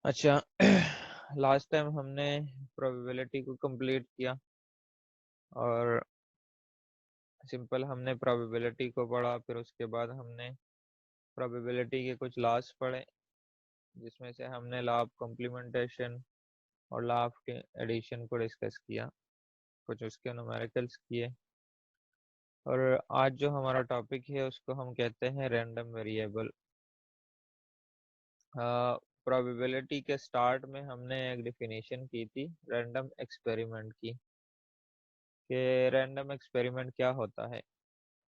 अच्छा। Last time हमने probability को कंप्लीट किया और सिंपल हमने प्रोबेबिलिटी को पढ़ा। फिर उसके बाद हमने प्रोबेबिलिटी के कुछ लॉस पढ़े, जिसमें से हमने लॉ ऑफ कॉम्प्लीमेंटेशन और लॉ ऑफ एडिशन को डिस्कस किया, कुछ उसके न्यूमेरिकल्स किए। और आज जो हमारा टॉपिक है उसको हम कहते हैं रैंडम वेरिएबल। प्रोबेबिलिटी के स्टार्ट में हमने एक डिफिनेशन की थी रैंडम एक्सपेरिमेंट की, कि रैंडम एक्सपेरिमेंट क्या होता है।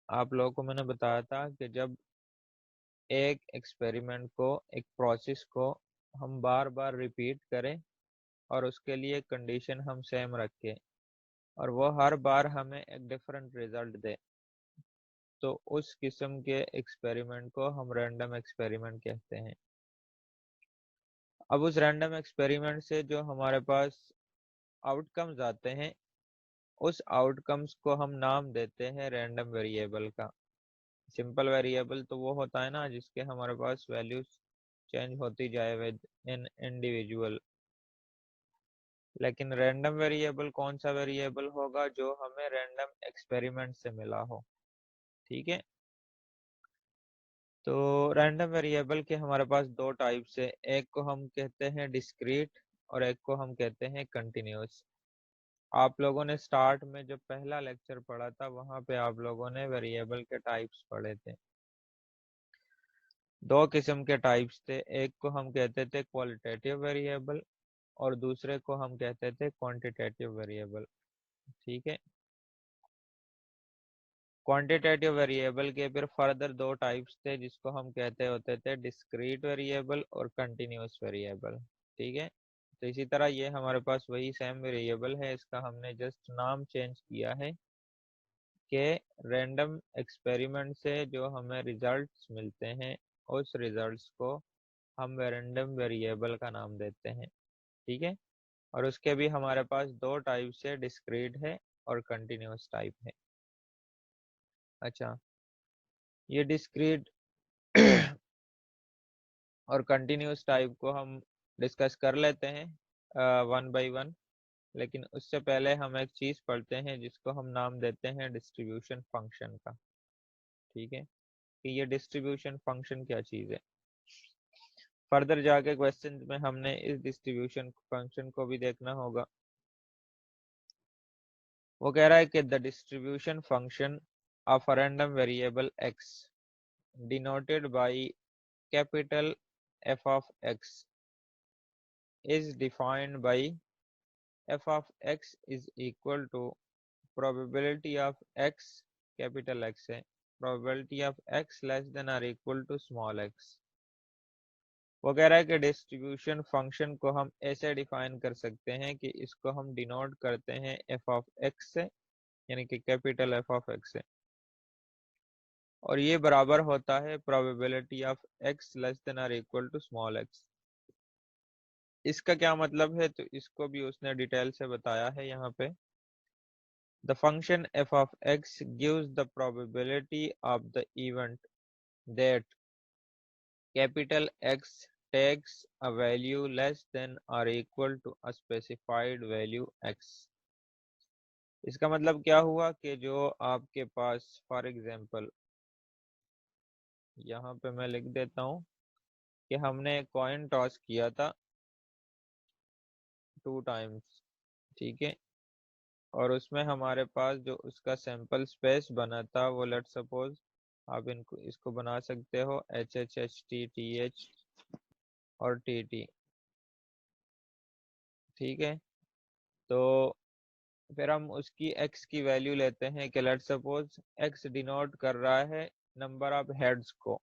आप लोगों को मैंने बताया था कि जब एक एक्सपेरिमेंट को, एक प्रोसेस को हम बार बार रिपीट करें और उसके लिए कंडीशन हम सेम रखें और वो हर बार हमें एक डिफरेंट रिजल्ट दे, तो उस किस्म के एक्सपेरिमेंट को हम रैंडम एक्सपेरिमेंट कहते हैं। अब उस रैंडम एक्सपेरिमेंट से जो हमारे पास आउटकम्स आते हैं, उस आउटकम्स को हम नाम देते हैं रैंडम वेरिएबल का। सिंपल वेरिएबल तो वो होता है ना जिसके हमारे पास वैल्यूज चेंज होती जाए विद इन इंडिविजुअल, लेकिन रैंडम वेरिएबल कौन सा वेरिएबल होगा? जो हमें रैंडम एक्सपेरिमेंट से मिला हो। ठीक है, तो रैंडम वेरिएबल के हमारे पास दो टाइप्स है, एक को हम कहते हैं डिस्क्रीट और एक को हम कहते हैं कंटिन्यूस। आप लोगों ने स्टार्ट में जब पहला लेक्चर पढ़ा था वहां पे आप लोगों ने वेरिएबल के टाइप्स पढ़े थे। दो किस्म के टाइप्स थे, एक को हम कहते थे क्वालिटेटिव वेरिएबल और दूसरे को हम कहते थे क्वांटिटेटिव वेरिएबल। ठीक है, क्वांटिटेटिव वेरिएबल के फिर फर्दर दो टाइप्स थे जिसको हम कहते होते थे डिस्क्रीट वेरिएबल और कंटिन्यूस वेरिएबल। ठीक है, तो इसी तरह ये हमारे पास वही सेम वेरिएबल है, इसका हमने जस्ट नाम चेंज किया है कि रैंडम एक्सपेरिमेंट से जो हमें रिजल्ट्स मिलते हैं उस रिजल्ट्स को हम रैंडम वेरिएबल का नाम देते हैं। ठीक है, और उसके भी हमारे पास दो टाइप से, डिस्क्रीट है और कंटिन्यूस टाइप है। अच्छा, ये डिस्क्रीट और कंटिन्यूस टाइप को हम डिस्कस कर लेते हैं वन बाय वन, लेकिन उससे पहले हम एक चीज पढ़ते हैं जिसको हम नाम देते हैं डिस्ट्रीब्यूशन फंक्शन का। ठीक है, कि ये डिस्ट्रीब्यूशन फंक्शन क्या चीज है। फर्दर जाके क्वेश्चन में हमने इस डिस्ट्रीब्यूशन फंक्शन को भी देखना होगा। वो कह रहा है कि the distribution function of a random variable x denoted by capital F of x is defined by f of x is equal to probability of x, capital X है, probability of x less than or equal to small x। वो कह रहा है कि distribution function को हम ऐसे define कर सकते हैं कि इसको हम डिनोट करते हैं f ऑफ x से, यानी कि कैपिटल F ऑफ x से, और ये बराबर होता है probability of x less than और इक्वल टू स्मॉल x। इसका क्या मतलब है, तो इसको भी उसने डिटेल से बताया है यहाँ पे। The function f of x gives the probability of the event that capital X takes a value less than or equal to a specified value x। इसका मतलब क्या हुआ कि जो आपके पास फॉर एग्जांपल यहाँ पे मैं लिख देता हूँ कि हमने कॉइन टॉस किया था 2 टाइम्स। ठीक है, और उसमें हमारे पास जो उसका सैंपल स्पेस बना था वो लेट सपोज आप इनको इसको बना सकते हो HHHTTH और TT। ठीक है, तो फिर हम उसकी x की वैल्यू लेते हैं कि लेट सपोज x डिनोट कर रहा है नंबर ऑफ हेड्स को।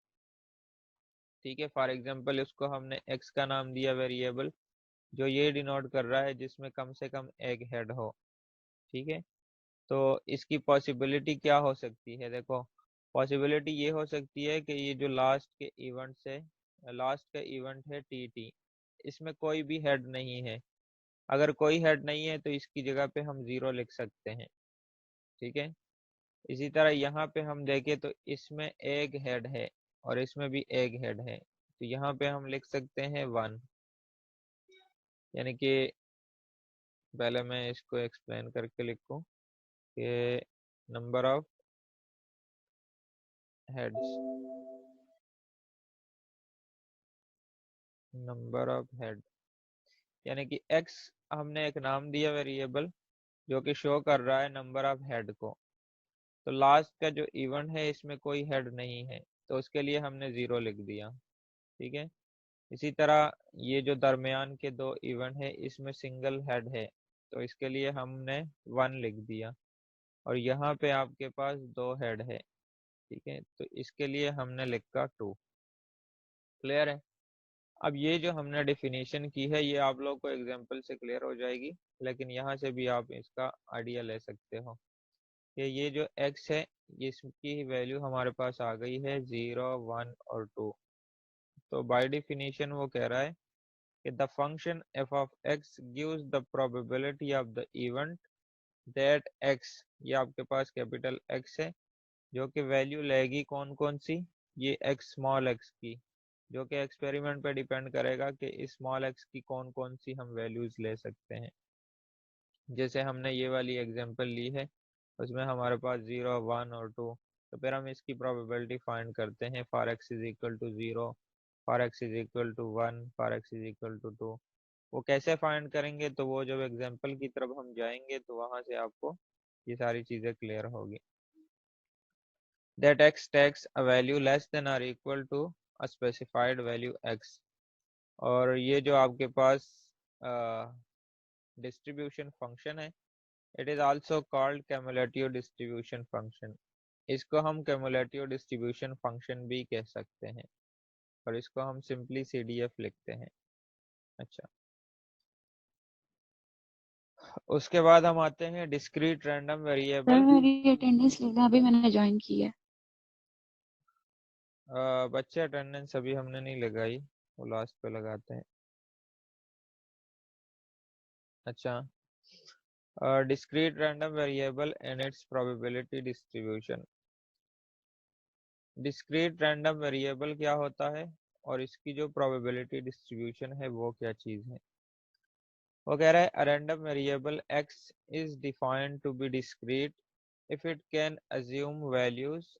ठीक है, फॉर एग्जांपल इसको हमने x का नाम दिया वेरिएबल, जो ये डिनोट कर रहा है जिसमें कम से कम एक हेड हो। ठीक है, तो इसकी पॉसिबिलिटी क्या हो सकती है? देखो, पॉसिबिलिटी ये हो सकती है कि ये जो लास्ट के इवेंट से, लास्ट का इवेंट है TT, इसमें कोई भी हेड नहीं है। अगर कोई हेड नहीं है तो इसकी जगह पे हम 0 लिख सकते हैं। ठीक है, इसी तरह यहाँ पे हम देखें तो इसमें एक हेड है और इसमें भी एक हेड है, तो यहाँ पे हम लिख सकते हैं 1। यानी कि पहले मैं इसको एक्सप्लेन करके लिखूं कि number of heads, number of head, यानी कि x हमने एक नाम दिया वेरिएबल जो कि शो कर रहा है नंबर ऑफ हेड को। तो लास्ट का जो इवेंट है इसमें कोई हेड नहीं है, तो उसके लिए हमने 0 लिख दिया। ठीक है। इसी तरह ये जो दरमियान के दो इवेंट है इसमें सिंगल हेड है, तो इसके लिए हमने 1 लिख दिया। और यहाँ पे आपके पास दो हेड है, ठीक है, तो इसके लिए हमने लिखा 2। क्लियर है। अब ये जो हमने डेफिनेशन की है ये आप लोग को एग्जांपल से क्लियर हो जाएगी, लेकिन यहाँ से भी आप इसका आइडिया ले सकते हो कि ये जो x है इसकी वैल्यू हमारे पास आ गई है 0, 1 और 2। तो बाय डेफिनेशन वो कह रहा है कि the function f of x gives the probability of the event that x, ये आपके पास कैपिटल x है जो कि वैल्यू लेगी कौन कौन सी, ये x स्मॉल x की, जो कि एक्सपेरिमेंट पे डिपेंड करेगा कि इस स्मॉल x की कौन कौन सी हम वैल्यूज ले सकते हैं। जैसे हमने ये वाली एग्जांपल ली है उसमें हमारे पास 0, 1 और 2, तो फिर हम इसकी प्रोबेबिलिटी फाइंड करते हैं for x is equal to 0, for x is equal to 1, for x is equal to 2। वो कैसे फाइंड करेंगे, तो वो जब एग्जांपल की तरफ हम जाएंगे तो वहां से आपको ये सारी चीजें क्लियर होगी। That x takes a value less than or equal to a specified value x। और ये जो आपके पास डिस्ट्रीब्यूशन फंक्शन है, it is also called cumulative distribution function. इसको हम कैमुलेटिव डिस्ट्रीब्यूशन फंक्शन भी कह सकते हैं, और इसको हम सिंपली CDF लिखते हैं। अच्छा, उसके बाद हम आते हैं डिस्क्रीट रैंडम सर वेरिएबल। मेरी अटेंडेंस लेना, अभी मैंने ज्वाइन की है। बच्चे अटेंडेंस अभी हमने नहीं लगाई, वो लास्ट पे लगाते हैं। अच्छा, discrete random variable and its probability distribution। discrete random variable क्या होता है और इसकी जो probability distribution है वो क्या चीज है। वो कह रहा है a random variable x is defined to be discrete if it can assume values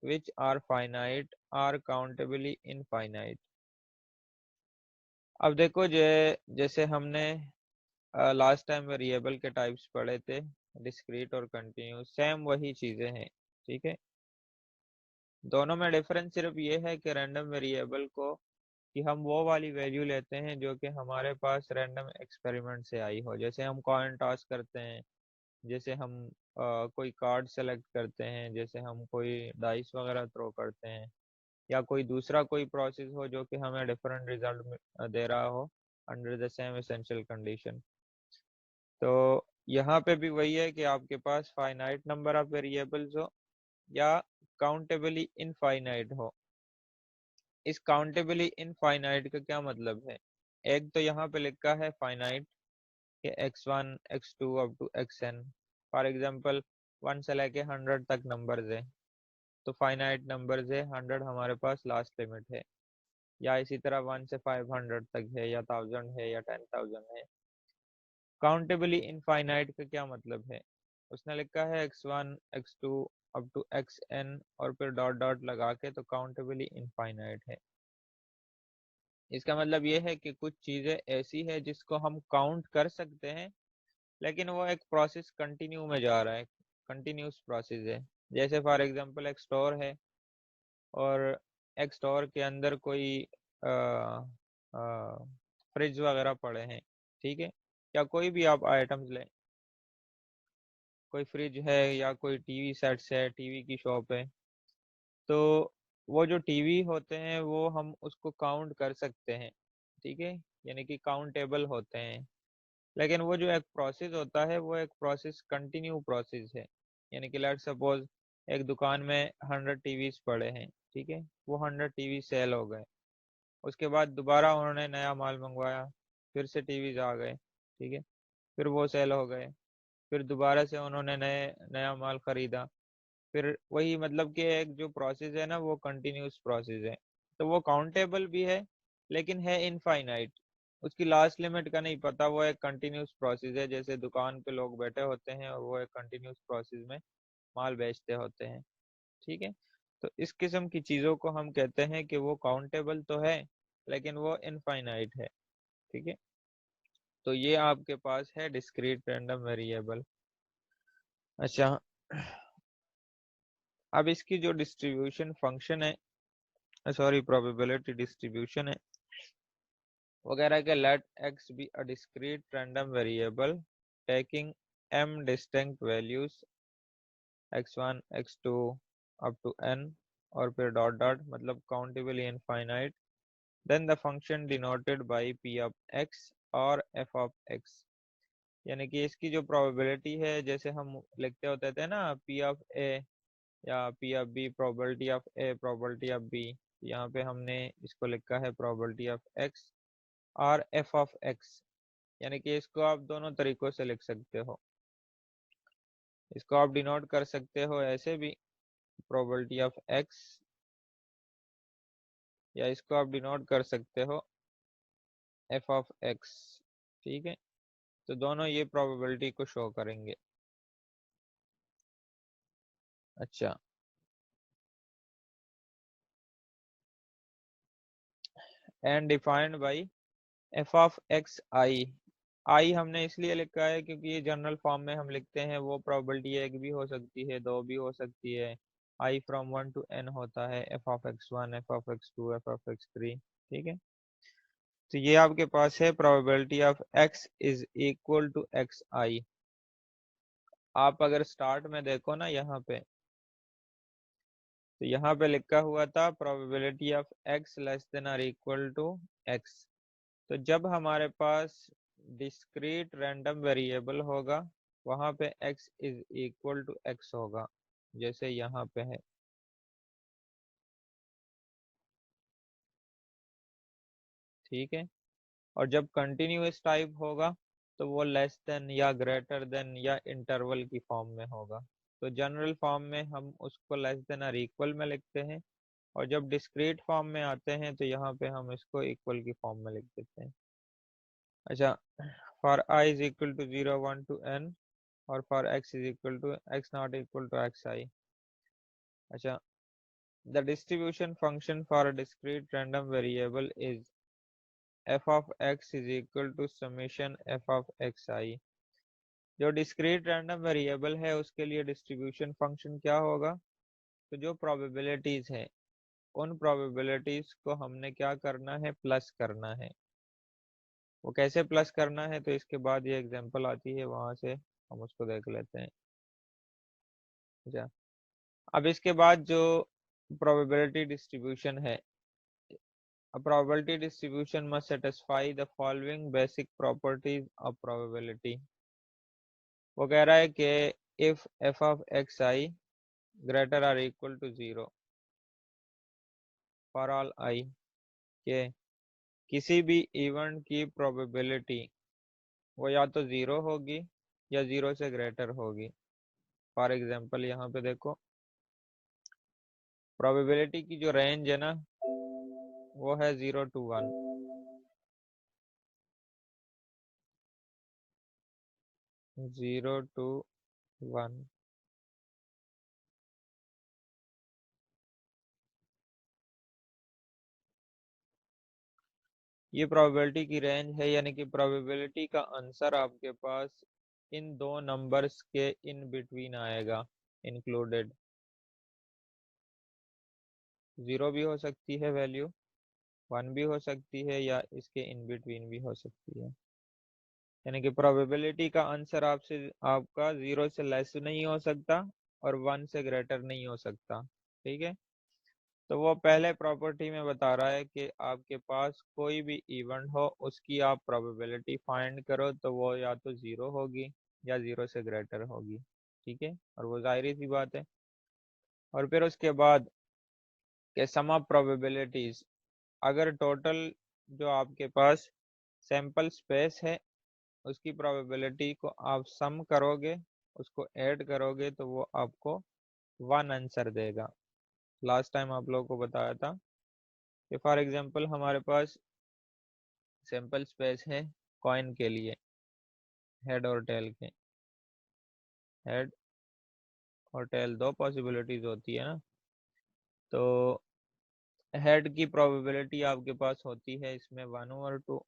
which are finite or countably infinite। अब देखो जैसे हमने लास्ट टाइम वेरिएबल के टाइप्स पढ़े थे, डिस्क्रीट और कंटिन्यूस, सेम वही चीजें हैं। ठीक है। दोनों में डिफरेंस सिर्फ ये है कि रैंडम वेरिएबल को कि हम वो वाली वैल्यू लेते हैं जो कि हमारे पास रैंडम एक्सपेरिमेंट से आई हो। जैसे हम कॉइन टॉस करते हैं, जैसे हम कोई कार्ड सेलेक्ट करते हैं, जैसे हम कोई डाइस वगैरह थ्रो करते हैं, या कोई दूसरा कोई प्रोसेस हो जो कि हमें डिफरेंट रिजल्ट दे रहा हो under the same essential condition. तो यहाँ पे भी वही है कि आपके पास फाइनाइट नंबर ऑफ वेरिएबल्स हो या काउंटेबली इनफाइनाइट हो। इस काउंटेबली इनफाइनाइट का क्या मतलब है, एक तो यहाँ पे लिखा है फाइनाइट के x1 x2 up to xn। For example 1 से लेके 100 तक नंबर्स है, तो फाइनाइट नंबर्स है, 100 हमारे पास लास्ट लिमिट है। या इसी तरह 1 से 500 तक है, या 1000 है, या 10,000 है। काउंटेबली इनफाइनाइट का क्या मतलब है, उसने लिखा है x1 x2 up to xn और फिर डॉट डॉट लगा के, तो काउंटेबली इनफाइनाइट है। इसका मतलब ये है कि कुछ चीजें ऐसी है जिसको हम काउंट कर सकते हैं, लेकिन वो एक प्रोसेस कंटिन्यू में जा रहा है, कंटिन्यूस प्रोसेस है। जैसे फॉर एग्जांपल एक स्टोर है और एक स्टोर के अंदर कोई फ्रिज वगैरह पड़े हैं, ठीक है, या कोई भी आप आइटम्स लें, कोई फ्रिज है या कोई टीवी सेट्स है, टीवी की शॉप है। तो वो जो टीवी होते हैं वो हम उसको काउंट कर सकते हैं, ठीक है, यानी कि काउंटेबल होते हैं। लेकिन वो जो एक प्रोसेस होता है वो एक प्रोसेस कंटिन्यू प्रोसेस है। यानी कि लेट सपोज एक दुकान में 100 टीवीज पड़े हैं, ठीक है, वो 100 टीवी सेल हो गए, उसके बाद दोबारा उन्होंने नया माल मंगवाया, फिर से टीवीज आ गए, ठीक है, फिर वो सेल हो गए, फिर दोबारा से उन्होंने नया माल खरीदा, फिर वही, मतलब कि एक जो प्रोसेस है ना वो कंटिन्यूस प्रोसेस है। तो वो काउंटेबल भी है लेकिन है इनफाइनाइट, उसकी लास्ट लिमिट का नहीं पता, वो एक कंटिन्यूस प्रोसेस है, जैसे दुकान पे लोग बैठे होते हैं और वो एक कंटिन्यूस प्रोसेस में माल बेचते होते हैं। ठीक है, तो इस किस्म की चीजों को हम कहते हैं कि वो काउंटेबल तो है लेकिन वो इनफाइनाइट है। ठीक है, तो ये आपके पास है डिस्क्रीट रैंडम वेरिएबल। अच्छा, अब इसकी जो डिस्ट्रीब्यूशन फंक्शन है, सॉरी प्रोबेबिलिटी डिस्ट्रीब्यूशन है, वो कह रहा है कि let x be a discrete random variable taking m distinct values x1 x2 up to n, और फिर डॉट डॉट, मतलब countably infinite, then the function denoted by p of x और f ऑफ x। यानी कि इसकी जो probability है, जैसे हम लिखते होते थे ना p ऑफ a या p of b, probability of a probability of b, यहाँ पे हमने इसको लिखा है प्रोबेबिलिटी ऑफ x और f ऑफ x। यानी कि इसको आप दोनों तरीकों से लिख सकते हो, इसको आप डिनोट कर सकते हो ऐसे भी, प्रोबेबिलिटी ऑफ x, या इसको आप डिनोट कर सकते हो f ऑफ x। ठीक है, तो दोनों ये प्रोबेबिलिटी को शो करेंगे। अच्छा, and defined by f of x i हमने इसलिए लिखा है क्योंकि ये जनरल फॉर्म में हम लिखते हैं, वो प्रोबेबिलिटी एक भी हो सकती है, दो भी हो सकती है, i फ्रॉम 1 to n होता है, f of x1 f of x2 f of x3। ठीक है, तो ये आपके पास है probability of x is equal to x i. आप अगर स्टार्ट में देखो ना यहाँ पे, तो यहाँ पे लिखा हुआ था probability of x less than और इक्वल टू x। तो जब हमारे पास डिस्क्रीट रैंडम वेरिएबल होगा, वहां पे x is equal to x होगा, जैसे यहाँ पे है। ठीक है, और जब कंटिन्यूअस टाइप होगा तो वो लेस देन या ग्रेटर देन या इंटरवल की फॉर्म में होगा। तो जनरल फॉर्म में हम उसको लेस देन और इक्वल में लिखते हैं, और जब डिस्क्रीट फॉर्म में आते हैं तो यहाँ पे हम इसको इक्वल की फॉर्म में लिख देते हैं। अच्छा, for i is equal to 0 1 to n, और for x is equal to x not equal to x i. अच्छा, the distribution function for a discrete random variable is f of x is equal to summation f of x i. जो discrete random variable है उसके लिए distribution function क्या होगा? तो जो probabilities है, उन प्रोबेबिलिटीज को हमने क्या करना है, प्लस करना है। वो कैसे प्लस करना है, तो इसके बाद ये एग्जांपल आती है, वहां से हम उसको देख लेते हैं। अच्छा, अब इसके बाद जो प्रोबेबिलिटी डिस्ट्रीब्यूशन है, a probability distribution must satisfy the following basic properties of probability। वो कह रहा है कि if f of x i greater or equal to 0 for all i, के किसी भी इवेंट की प्रोबेबिलिटी वो या तो 0 होगी या 0 से ग्रेटर होगी। फॉर एग्जांपल यहाँ पे देखो, प्रोबेबिलिटी की जो रेंज है ना, वो है 0 to 1। 0 to 1, ये प्रोबेबिलिटी की रेंज है, यानी कि प्रोबेबिलिटी का आंसर आपके पास इन दो नंबर्स के इन बिटवीन आएगा, इंक्लूडेड। 0 भी हो सकती है वैल्यू, 1 भी हो सकती है, या इसके इन बिटवीन भी हो सकती है। यानी कि प्रोबेबिलिटी का आंसर आपसे आपका 0 से लेस नहीं हो सकता और 1 से ग्रेटर नहीं हो सकता। ठीक है, तो वो पहले प्रॉपर्टी में बता रहा है कि आपके पास कोई भी इवेंट हो, उसकी आप प्रोबेबिलिटी फाइंड करो, तो वो या तो 0 होगी या 0 से ग्रेटर होगी। ठीक है, और वो जाहिर सी बात है। और फिर उसके बाद के सम ऑफ प्रोबेबिलिटीज, अगर टोटल जो आपके पास सैंपल स्पेस है उसकी प्रोबेबिलिटी को आप सम करोगे, उसको ऐड करोगे, तो वो आपको 1 आंसर देगा। लास्ट टाइम आप लोगों को बताया था कि फॉर एग्जांपल हमारे पास सैंपल स्पेस है कॉइन के लिए, हेड और टेल के। हेड और टेल दो पॉसिबिलिटीज होती है ना, तो हेड की प्रोबेबिलिटी आपके पास होती है इसमें 1/2।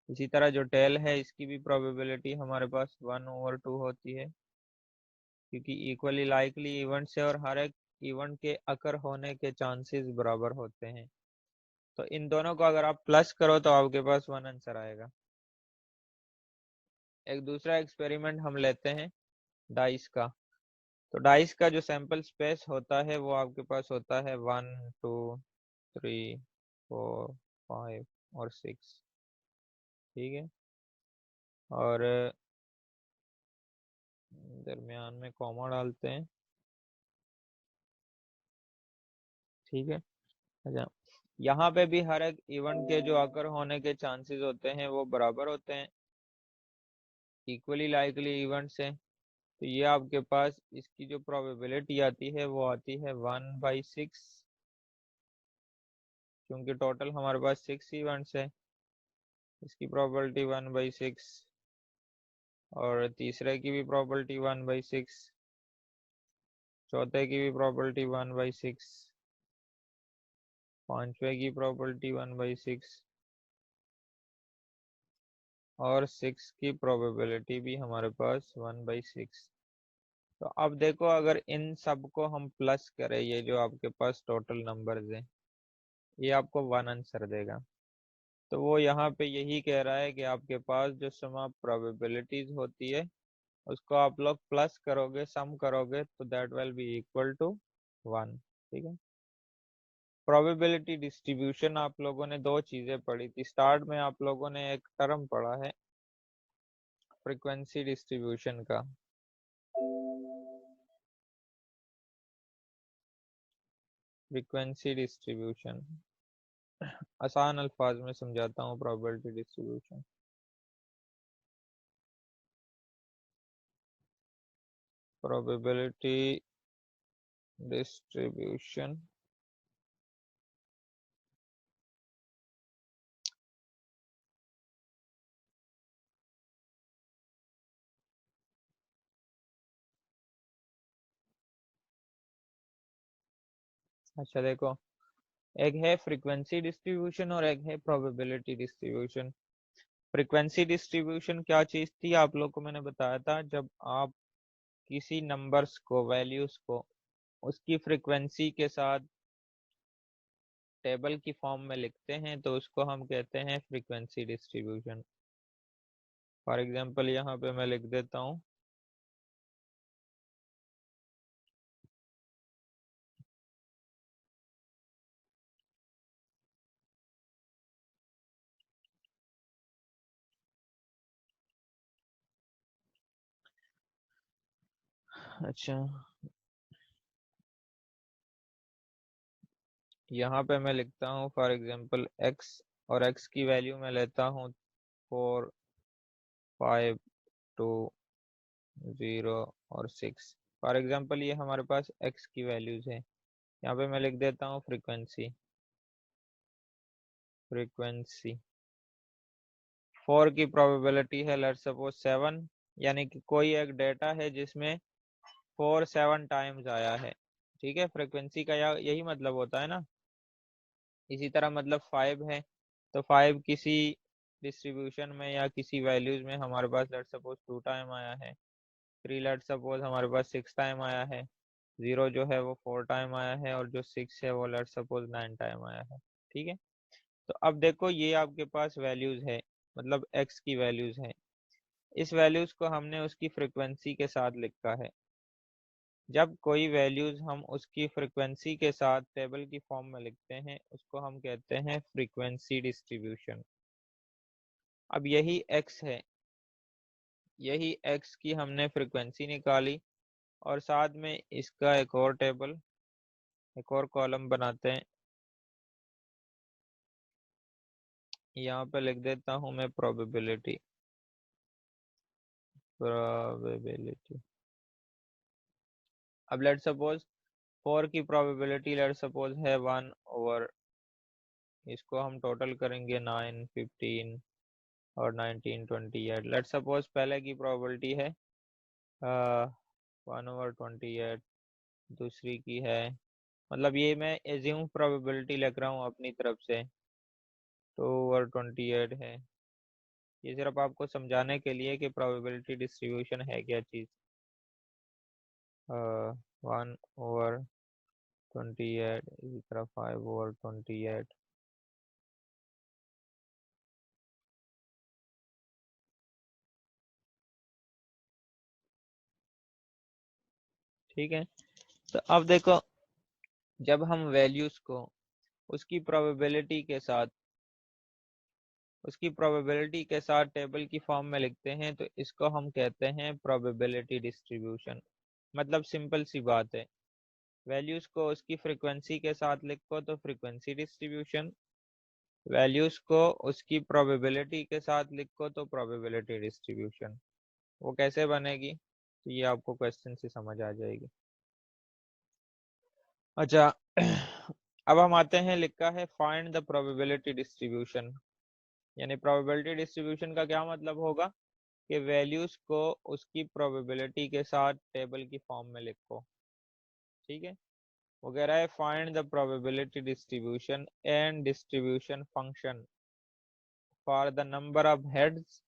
इसी तरह जो टेल है इसकी भी प्रोबेबिलिटी हमारे पास 1/2 होती है, क्योंकि इक्वली लाइकली इवेंट से और हर एक इवेंट के अकर होने के चांसेस बराबर होते हैं। तो इन दोनों को अगर आप प्लस करो तो आपके पास 1 आंसर आएगा। एक दूसरा एक्सपेरिमेंट हम लेते हैं डाइस का। तो डाइस का जो सैंपल स्पेस होता है वो आपके पास होता है 1 2 3 4 5 और 6, ठीक है। और दरमियान में कॉमा डालते हैं, ठीक है। अच्छा, यहाँ पे भी हर एक इवेंट के जो अकर होने के चांसेस होते हैं वो बराबर होते हैं, इक्वली लाइकली इवेंट से। तो ये आपके पास इसकी जो प्रोबेबिलिटी आती है वो आती है 1/6, क्योंकि टोटल हमारे पास 6 इवेंट्स है। इसकी प्रोबेबिलिटी 1/6, और तीसरे की भी प्रोबेबिलिटी 1/6, चौथे की भी प्रोबेबिलिटी 1/6, पांचवे की प्रोबेबिलिटी 1/6, और 6 की प्रोबेबिलिटी भी हमारे पास 1/6। तो अब देखो, अगर इन सब को हम प्लस करें, ये जो आपके पास टोटल नंबर्स है, ये आपको 1 आंसर देगा। तो वो यहाँ पे यही कह रहा है कि आपके पास जो सम ऑफ प्रोबेबिलिटीज होती है उसको आप लोग प्लस करोगे, सम करोगे, तो that will be equal to 1, ठीक है। प्रोबेबिलिटी डिस्ट्रीब्यूशन आप लोगों ने दो चीजें पढ़ी थी स्टार्ट में। आप लोगों ने एक टर्म पढ़ा है फ्रीक्वेंसी डिस्ट्रीब्यूशन का। फ्रीक्वेंसी डिस्ट्रीब्यूशन, आसान अल्फाज में समझाता हूँ प्रोबेबिलिटी डिस्ट्रीब्यूशन। प्रोबेबिलिटी डिस्ट्रीब्यूशन अच्छा देखो, एक है फ्रीक्वेंसी डिस्ट्रीब्यूशन और एक है प्रोबेबिलिटी डिस्ट्रीब्यूशन। फ्रीक्वेंसी डिस्ट्रीब्यूशन क्या चीज थी, आप लोग को मैंने बताया था, जब आप किसी नंबर्स को, वैल्यूज को उसकी फ्रीक्वेंसी के साथ टेबल की फॉर्म में लिखते हैं तो उसको हम कहते हैं फ्रीक्वेंसी डिस्ट्रीब्यूशन। फॉर एग्जांपल यहाँ पे मैं लिख देता हूँ अच्छा, यहाँ पे मैं लिखता हूँ फॉर एग्जांपल x, और x की वैल्यू मैं लेता हूँ 4 5 2 0 और 6। फॉर एग्जांपल ये हमारे पास x की वैल्यूज है। यहाँ पे मैं लिख देता हूँ फ्रीक्वेंसी। फ्रीक्वेंसी 4 की प्रोबेबिलिटी है लेट्स सपोज 7, यानी कि कोई एक डेटा है जिसमें 4 7 टाइम्स आया है, ठीक है। फ्रीक्वेंसी का यही मतलब होता है ना। इसी तरह मतलब 5 है, तो 5 किसी डिस्ट्रीब्यूशन में या किसी वैल्यूज में हमारे पास लेट्स सपोज 2 टाइम आया है। 3 लेट्स सपोज हमारे पास 6 टाइम आया है। 0 जो है वो 4 टाइम आया है, और जो 6 है वो लेट्स सपोज 9 टाइम आया है, ठीक है। तो अब देखो, ये आपके पास वैल्यूज है, मतलब x की वैल्यूज है। इस वैल्यूज को हमने उसकी फ्रीक्वेंसी के साथ लिखा है। जब कोई वैल्यूज हम उसकी फ्रीक्वेंसी के साथ टेबल की फॉर्म में लिखते हैं उसको हम कहते हैं फ्रीक्वेंसी डिस्ट्रीब्यूशन। अब यही x है, यही x की हमने फ्रीक्वेंसी निकाली, और साथ में इसका एक और टेबल, एक और कॉलम बनाते हैं। यहाँ पे लिख देता हूँ मैं प्रोबेबिलिटी। प्रोबेबिलिटी, अब लेट सपोज 4 की प्रोबेबिलिटी लेट सपोज है 1/4, इसको हम टोटल करेंगे 9, 15 और 19, 28। लेट सपोज पहले की प्रोबेबिलिटी है 1/28, दूसरी की है, मतलब ये मैं एज्यूम प्रोबेबिलिटी लिख रहा हूँ अपनी तरफ से, 2/28 है। ये सिर्फ आपको समझाने के लिए कि प्रोबेबिलिटी डिस्ट्रीब्यूशन है क्या चीज़। 1/28 इसी तरह 5/28। ठीक है, तो अब देखो, जब हम वैल्यूज को उसकी प्रोबेबिलिटी के साथ टेबल की फॉर्म में लिखते हैं तो इसको हम कहते हैं प्रोबेबिलिटी डिस्ट्रीब्यूशन। मतलब सिंपल सी बात है, वैल्यूज को उसकी फ्रीक्वेंसी के साथ लिखो तो फ्रीक्वेंसी डिस्ट्रीब्यूशन, वैल्यूज को उसकी प्रोबेबिलिटी के साथ लिखो तो प्रोबेबिलिटी डिस्ट्रीब्यूशन। वो कैसे बनेगी तो ये आपको क्वेश्चन से समझ आ जाएगी। अच्छा अब हम आते हैं, लिखा है फाइंड द प्रोबेबिलिटी डिस्ट्रीब्यूशन। यानी प्रोबेबिलिटी डिस्ट्रीब्यूशन का क्या मतलब होगा कि वैल्यूज को उसकी प्रोबेबिलिटी के साथ टेबल की फॉर्म में लिखो। ठीक है, वो कह रहा है find the probability distribution and distribution function for the number of heads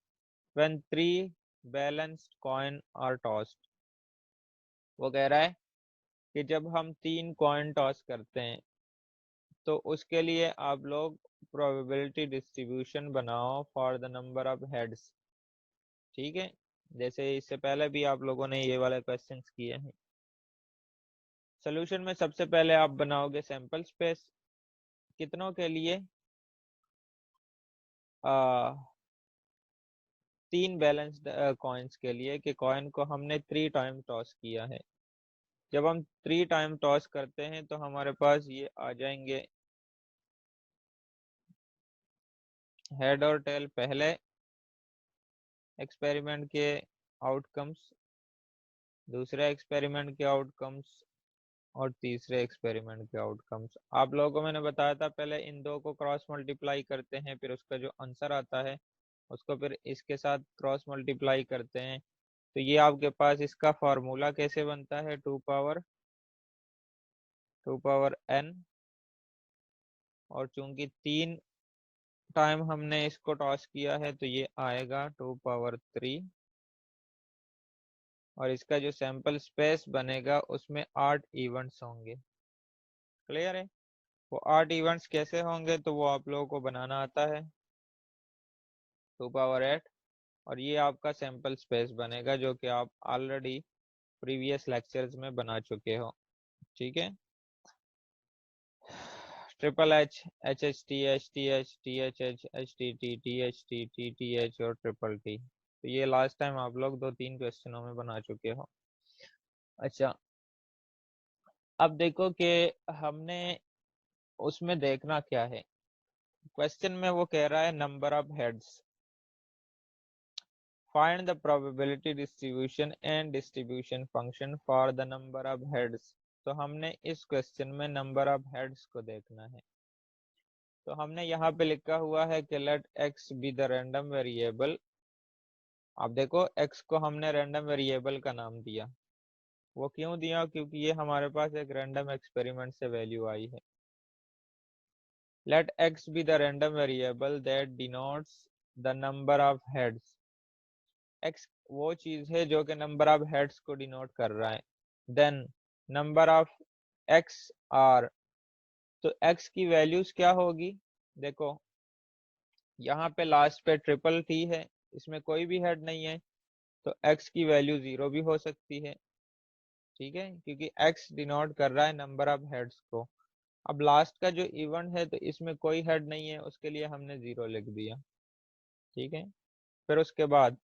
when 3 balanced coin are tossed. वो कह रहा है कि जब हम 3 कॉइन टॉस करते हैं तो उसके लिए आप लोग प्रोबेबिलिटी डिस्ट्रीब्यूशन बनाओ for the number of heads. ठीक है, जैसे इससे पहले भी आप लोगों ने ये वाले क्वेश्चंस किए हैं। सोल्यूशन में सबसे पहले आप बनाओगे सैंपल स्पेस, कितनों के लिए, 3 बैलेंस्ड कॉइन्स के लिए, कि कॉइन को हमने 3 टाइम टॉस किया है। जब हम 3 टाइम टॉस करते हैं तो हमारे पास ये आ जाएंगे हेड और टेल पहले एक्सपेरिमेंट के आउटकम्स, दूसरे एक्सपेरिमेंट के आउटकम्स और तीसरे एक्सपेरिमेंट के आउटकम्स। आप लोगों को मैंने बताया था पहले इन दो को क्रॉस मल्टीप्लाई करते हैं, फिर उसका जो आंसर आता है उसको फिर इसके साथ क्रॉस मल्टीप्लाई करते हैं। तो ये आपके पास इसका फॉर्मूला कैसे बनता है, 2 पावर n, और चूंकि 3 टाइम हमने इसको टॉस किया है तो ये आएगा 2 पावर 3, और इसका जो सैंपल स्पेस बनेगा उसमें 8 इवेंट्स होंगे। क्लियर है, वो 8 इवेंट्स कैसे होंगे तो वो आप लोगों को बनाना आता है, 2 पावर 8, और ये आपका सैंपल स्पेस बनेगा जो कि आप ऑलरेडी प्रीवियस लेक्चर्स में बना चुके हो। ठीक है, triple H, H H T, H T H, T H H, H T T, T H T, T T H और ट्रिपल टी। तो ये लास्ट टाइम आप लोग 2-3 क्वेश्चनों में बना चुके हो। अच्छा, अब देखो कि हमने उसमें देखना क्या है। क्वेश्चन में वो कह रहा है number of heads, find the probability distribution and distribution function for the number of heads. तो हमने इस क्वेश्चन में नंबर ऑफ हेड्स को देखना है। तो हमने यहाँ पे लिखा हुआ है कि let x be the random variable. अब देखो x को हमने रैंडम वेरिएबल का नाम दिया, वो क्यों दिया, क्योंकि ये हमारे पास एक रैंडम एक्सपेरिमेंट से वैल्यू आई है। Let x be the random variable that denotes the number of heads. x वो चीज है जो कि नंबर ऑफ हेड्स को डिनोट कर रहा है। Then number of x are, तो x की वैल्यूज क्या होगी। देखो यहाँ पे लास्ट पे ट्रिपल टी है, इसमें कोई भी हेड नहीं है, तो x की वैल्यू 0 भी हो सकती है। ठीक है, क्योंकि x डिनोट कर रहा है नंबर ऑफ हेड्स को। अब लास्ट का जो इवेंट है तो इसमें कोई हेड नहीं है, उसके लिए हमने 0 लिख दिया। ठीक है, फिर उसके बाद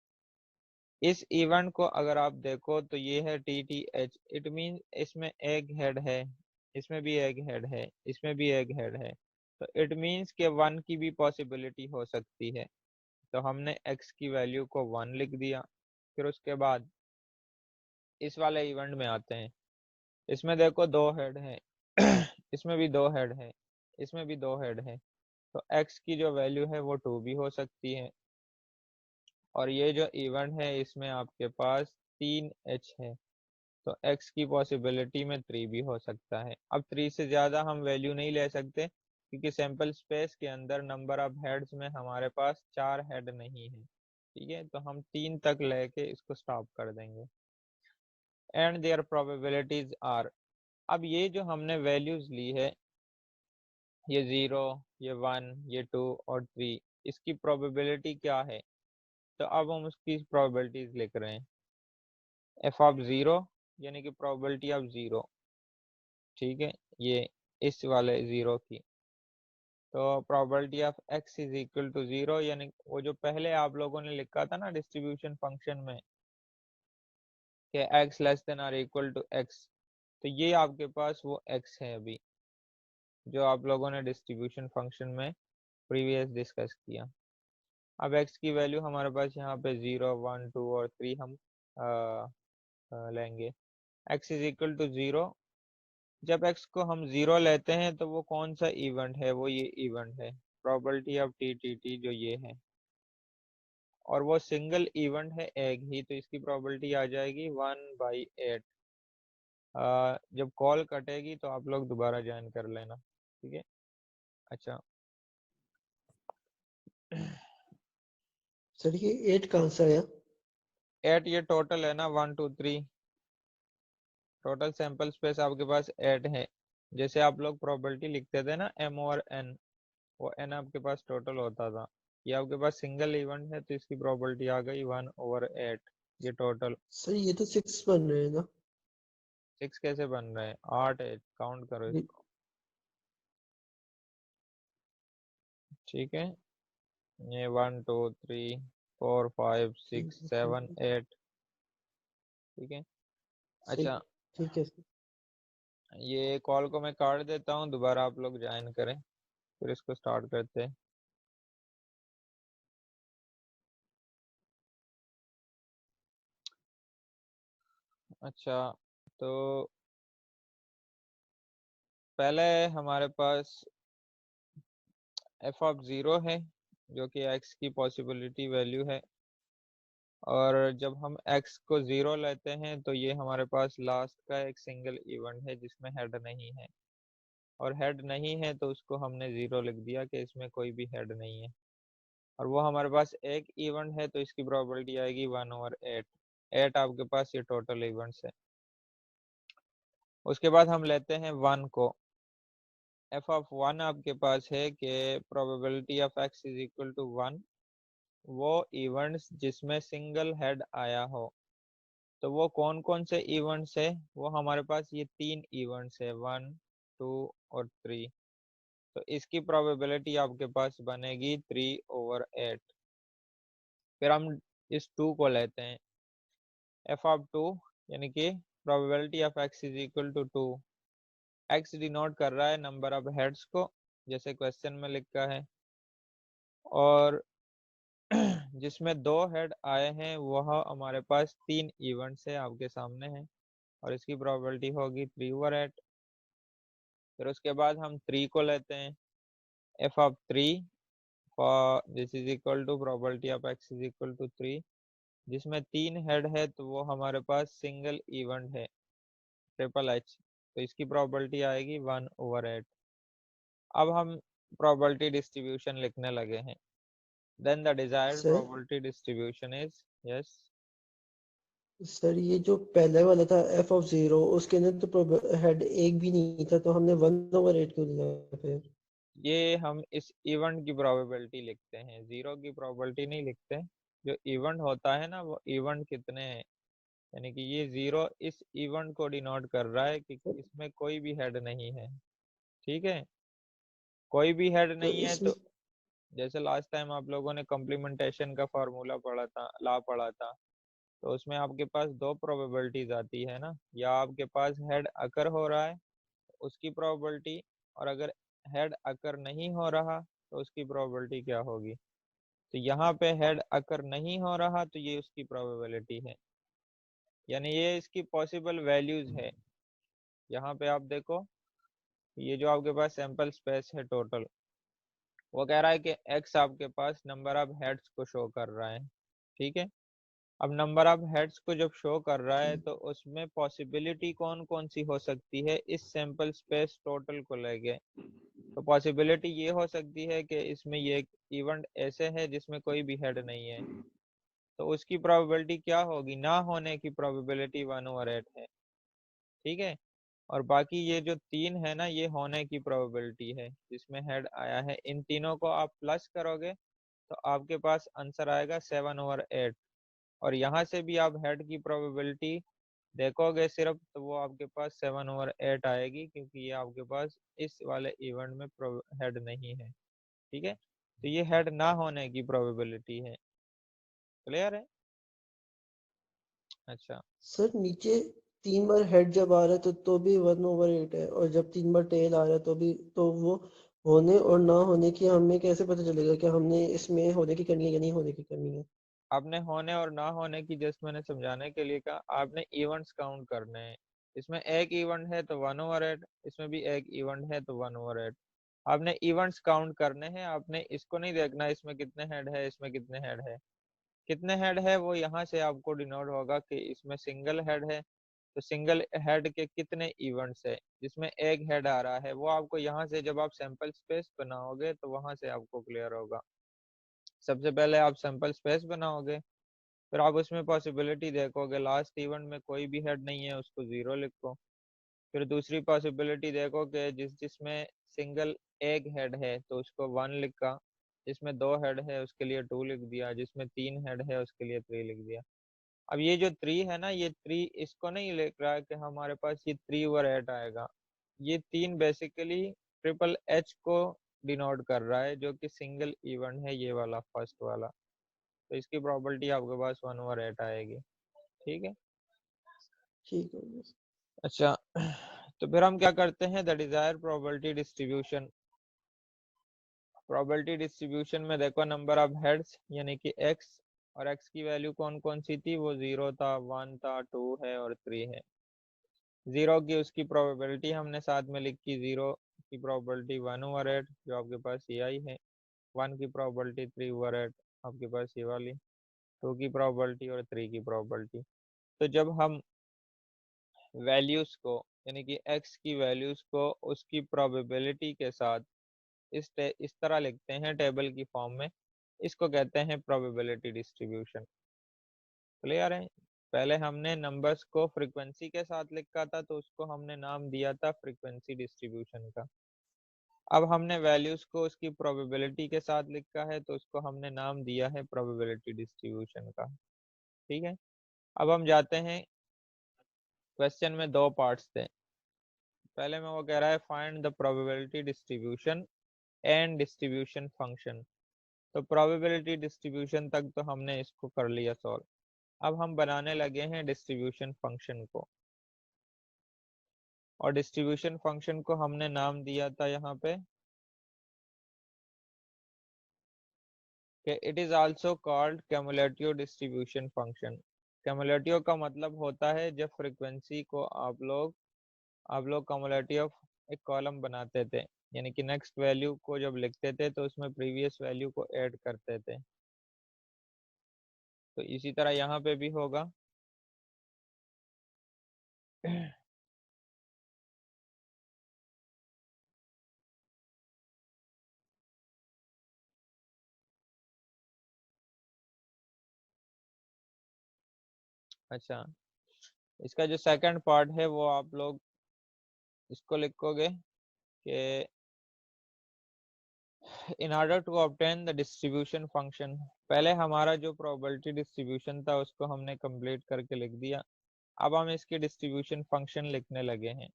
इस इवेंट को अगर आप देखो तो ये है T T H, it mean इसमें एक हेड है, इसमें भी एक हेड है, इसमें भी एक हेड है, तो इट मीन्स के 1 की भी पॉसिबिलिटी हो सकती है। तो हमने x की वैल्यू को 1 लिख दिया। फिर उसके बाद इस वाले इवेंट में आते हैं, इसमें देखो 2 हेड है इसमें भी 2 हेड है, इसमें भी 2 हेड है, तो x की जो वैल्यू है वो 2 भी हो सकती है, और ये जो इवेंट है इसमें आपके पास 3h है, तो x की पॉसिबिलिटी में 3 भी हो सकता है। अब 3 से ज़्यादा हम वैल्यू नहीं ले सकते, क्योंकि सैंपल स्पेस के अंदर नंबर ऑफ हेड्स में हमारे पास 4 हेड नहीं है, ठीक है, तो हम 3 तक लेके इसको स्टॉप कर देंगे। एंड देयर प्रोबेबिलिटीज आर, अब ये जो हमने वैल्यूज ली है, ये 0, ये 1, ये 2 और 3, इसकी प्रोबेबिलिटी क्या है, तो अब हम उसकी प्रोबेबिलिटीज लिख रहे हैं। एफ ऑफ 0 यानी कि प्रोबेबिलिटी ऑफ 0, ठीक है, ये इस वाले 0 की, तो probability of x is equal to 0, यानी वो जो पहले आप लोगों ने लिखा था ना डिस्ट्रीब्यूशन फंक्शन में कि x लेस देन और इक्वल टू x, तो ये आपके पास वो x है अभी जो आप लोगों ने डिस्ट्रीब्यूशन फंक्शन में प्रीवियस डिस्कस किया। अब x की वैल्यू हमारे पास यहाँ पे 0, 1, 2 और 3 हम लेंगे। x इज इक्वल टू 0, जब x को हम 0 लेते हैं तो वो कौन सा इवेंट है, वो ये इवेंट है प्रोबेबिलिटी ऑफ टी जो ये है, और वो सिंगल इवेंट है एक ही, तो इसकी प्रोबेबिलिटी आ जाएगी 1/8। जब कॉल कटेगी तो आप लोग दोबारा ज्वाइन कर लेना, ठीक है। अच्छा सर ये 8 कहाँ से आया? 8 ये टोटल है ना, 1 2 3, टोटल सैंपल स्पेस आपके पास 8 है। जैसे आप लोग प्रोबेबिलिटी लिखते थे ना m ओवर n, वो n आपके पास टोटल होता था, ये आपके पास सिंगल इवेंट है तो इसकी प्रोबेबिलिटी आ गई 1/8, ये टोटल। सर ये तो 6 बन रहे हैं ना? 6 कैसे बन रहे हैं, 8 है, काउंट करो ये- इसको, ठीक है, ये 1 2 3 4 5 6 7 8, ठीक है। सही, अच्छा ठीक है सर। ये कॉल को मैं काट देता हूँ, दोबारा आप लोग ज्वाइन करें, फिर इसको स्टार्ट करते हैं। अच्छा तो पहले हमारे पास एफ ऑफ 0 है जो कि x की पॉसिबिलिटी वैल्यू है, और जब हम x को 0 लेते हैं तो ये हमारे पास लास्ट का एक सिंगल इवेंट है जिसमें हेड नहीं है, और हेड नहीं है तो उसको हमने 0 लिख दिया कि इसमें कोई भी हेड नहीं है, और वो हमारे पास एक इवेंट है तो इसकी प्रोबेबिलिटी आएगी 1/8। 8 आपके पास ये टोटल इवेंट्स है। उसके बाद हम लेते हैं 1 को, एफ ऑफ 1 आपके पास है कि probability of x is equal to 1, वो इवेंट्स जिसमें सिंगल हेड आया हो, तो वो कौन कौन से इवेंट्स है, वो हमारे पास ये 3 इवेंट्स है 1 2 और 3, तो इसकी प्रोबेबिलिटी आपके पास बनेगी 3/8। फिर हम इस 2 को लेते हैं, एफ ऑफ 2 यानी कि probability of x is equal to 2, x denote कर रहा है नंबर ऑफ हेड्स को जैसे क्वेश्चन में लिखा है, और जिसमें 2 हेड आए हैं वह हमारे पास 3 इवेंट्स है आपके सामने है, और इसकी प्रोबेबिलिटी होगी 3/8। फिर उसके बाद हम 3 को लेते हैं, F of 3 for this is equal to probability of x is equal to 3, जिसमें 3 हेड है तो वो हमारे पास सिंगल इवेंट है HHH, तो इसकी प्रोबेबिलिटी आएगी 1/8। अब हम प्रोबेबिलिटी डिस्ट्रीब्यूशन लिखने लगे हैं, then the desired sir probability distribution is, yes sir ये जो पहले वाला था एफ ऑफ 0, उसके अंदर तो हेड एक भी नहीं था, तो हमने 1/8 क्यों लिया फिर? ये हम इस इवेंट की प्रोबेबिलिटी लिखते हैं, 0 की प्रोबेबिलिटी नहीं लिखते। जो इवेंट होता है ना वो इवेंट कितने हैं, यानी कि ये 0 इस इवेंट को डिनोट कर रहा है कि इसमें कोई भी हेड नहीं है, ठीक है, कोई भी हेड तो नहीं है इसमें तो जैसे लास्ट टाइम आप लोगों ने कॉम्प्लीमेंटेशन का फार्मूला पढ़ा था, ला पढ़ा था, तो उसमें आपके पास दो प्रोबेबिलिटीज आती है ना, या आपके पास हेड अकर हो रहा है उसकी प्रोबेबिलिटी, और अगर हेड अकर नहीं हो रहा तो उसकी प्रोबेबिलिटी क्या होगी, तो यहाँ पे हेड अकर नहीं हो रहा तो ये उसकी प्रोबेबिलिटी है, यानी ये इसकी पॉसिबल वैल्यूज है। यहाँ पे आप देखो, ये जो आपके पास सैंपल स्पेस है टोटल, वो कह रहा है कि x आपके पास नंबर ऑफ हेड्स को शो कर रहा है, ठीक है। अब नंबर ऑफ हेड्स को जब शो कर रहा है तो उसमें पॉसिबिलिटी कौन कौन सी हो सकती है इस सैंपल स्पेस टोटल को लेके। तो पॉसिबिलिटी ये हो सकती है कि इसमें ये इवेंट ऐसे है जिसमें कोई भी हेड नहीं है, तो उसकी प्रोबेबिलिटी क्या होगी, ना होने की प्रोबेबिलिटी 1/8 है, ठीक है। और बाकी ये जो 3 है ना, ये होने की प्रोबेबिलिटी है जिसमें हेड आया है। इन तीनों को आप प्लस करोगे तो आपके पास आंसर आएगा 7/8। और यहाँ से भी आप हेड की प्रोबेबिलिटी देखोगे सिर्फ तो वो आपके पास 7/8 आएगी, क्योंकि ये आपके पास इस वाले इवेंट में हेड नहीं है, ठीक है। तो ये हेड ना होने की प्रोबेबिलिटी है। क्लियर है? अच्छा, सर नीचे 3 बार हेड जब आ रहा है तो भी 1/8 है, और जब 3 बार टेल आ रहा है तो भी, तो वो होने और ना होने की हमें कैसे पता चलेगा कि हमने इसमें होने की करनी है या नहीं होने की करनी है? आपने होने और ना होने की जस्ट मैंने समझाने के लिए कहा, आपने इवेंट्स काउंट करने हैं। इसमें एक इवेंट है तो 1/8, इसमें भी एक इवेंट है तो 1/8। आपने इवेंट्स काउंट करने हैं, आपने इसको नहीं देखना इसमें कितने हेड है, इसमें कितने हेड है। कितने हेड है वो यहाँ से आपको डिनोट होगा कि इसमें सिंगल हेड है, तो सिंगल हेड के कितने इवेंट्स है। जिसमें एक हेड आ रहा है वो आपको यहाँ से जब आप सैंपल स्पेस बनाओगे तो वहां से आपको क्लियर होगा। सबसे पहले आप सैंपल स्पेस बनाओगे, फिर आप उसमें पॉसिबिलिटी देखोगे, लास्ट इवेंट में कोई भी हेड नहीं है उसको 0 लिखो। फिर दूसरी पॉसिबिलिटी देखो कि जिसमें सिंगल एक हेड है तो उसको 1 लिखा, जिसमें 2 हेड है उसके लिए 2 लिख दिया, जिसमें 3 हेड है उसके लिए 3 लिख दिया। अब ये जो 3 है ना, ये 3 इसको नहीं लिख रहा है कि हमारे पास ये 3/8 आएगा। ये 3 बेसिकली ट्रिपल एच को डिनोट कर रहा है, जो कि सिंगल इवेंट है, ये वाला फर्स्ट वाला। तो इसकी प्रॉपर्टी आपके पास 1/8 आएगी, ठीक है। ठीक है। अच्छा, तो फिर हम क्या करते हैं, the desire probability distribution. Probability distribution में देखो नंबर ऑफ हेड्स यानी कि x, और x की वैल्यू कौन कौन सी थी, वो 0 था, 1 था, 2 है और 3 है। 0 की उसकी प्रोबेबिलिटी हमने साथ में लिखी, 0 की प्रोबेबिलिटी 1/8 जो आपके पास ये आई है, 1 की प्रोबेबिलिटी 3/8 आपके पास ये वाली, 2 की प्रोबेबिलिटी और 3 की प्रोबेबिलिटी। तो जब हम वैल्यूज को यानी कि x की वैल्यूज को उसकी प्रोबेबिलिटी के साथ इस तरह लिखते हैं टेबल की फॉर्म में, इसको कहते हैं प्रोबेबिलिटी डिस्ट्रीब्यूशन। क्लियर है? पहले हमने नंबर्स को फ्रीक्वेंसी के साथ लिखा था तो उसको हमने नाम दिया था फ्रीक्वेंसी डिस्ट्रीब्यूशन का। अब हमने वैल्यूज को उसकी प्रोबेबिलिटी के साथ लिखा है तो उसको हमने नाम दिया है प्रोबेबिलिटी डिस्ट्रीब्यूशन का, ठीक है। अब हम जाते हैं, क्वेश्चन में 2 पार्ट्स थे। पहले में वो कह रहा है find the probability distribution and distribution function. तो प्रोबेबिलिटी डिस्ट्रीब्यूशन तक तो हमने इसको कर लिया सॉल्व। अब हम बनाने लगे हैं डिस्ट्रीब्यूशन फंक्शन को, और डिस्ट्रीब्यूशन फंक्शन को हमने नाम दिया था यहाँ पे कि it is also called cumulative distribution function. Cumulative का मतलब होता है जब फ्रीक्वेंसी को आप लोग क्यूमुलेटिव एक कॉलम बनाते थे, यानी कि नेक्स्ट वैल्यू को जब लिखते थे तो उसमें प्रीवियस वैल्यू को ऐड करते थे। तो इसी तरह यहाँ पे भी होगा। अच्छा, इसका जो सेकंड पार्ट है वो आप लोग इसको लिखोगे कि in order to obtain the distribution function. पहले हमारा जो प्रोबेबिलिटी डिस्ट्रीब्यूशन था उसको हमने कंप्लीट करके लिख दिया। अब हम इसकी डिस्ट्रीब्यूशन फंक्शन लिखने लगे हैं।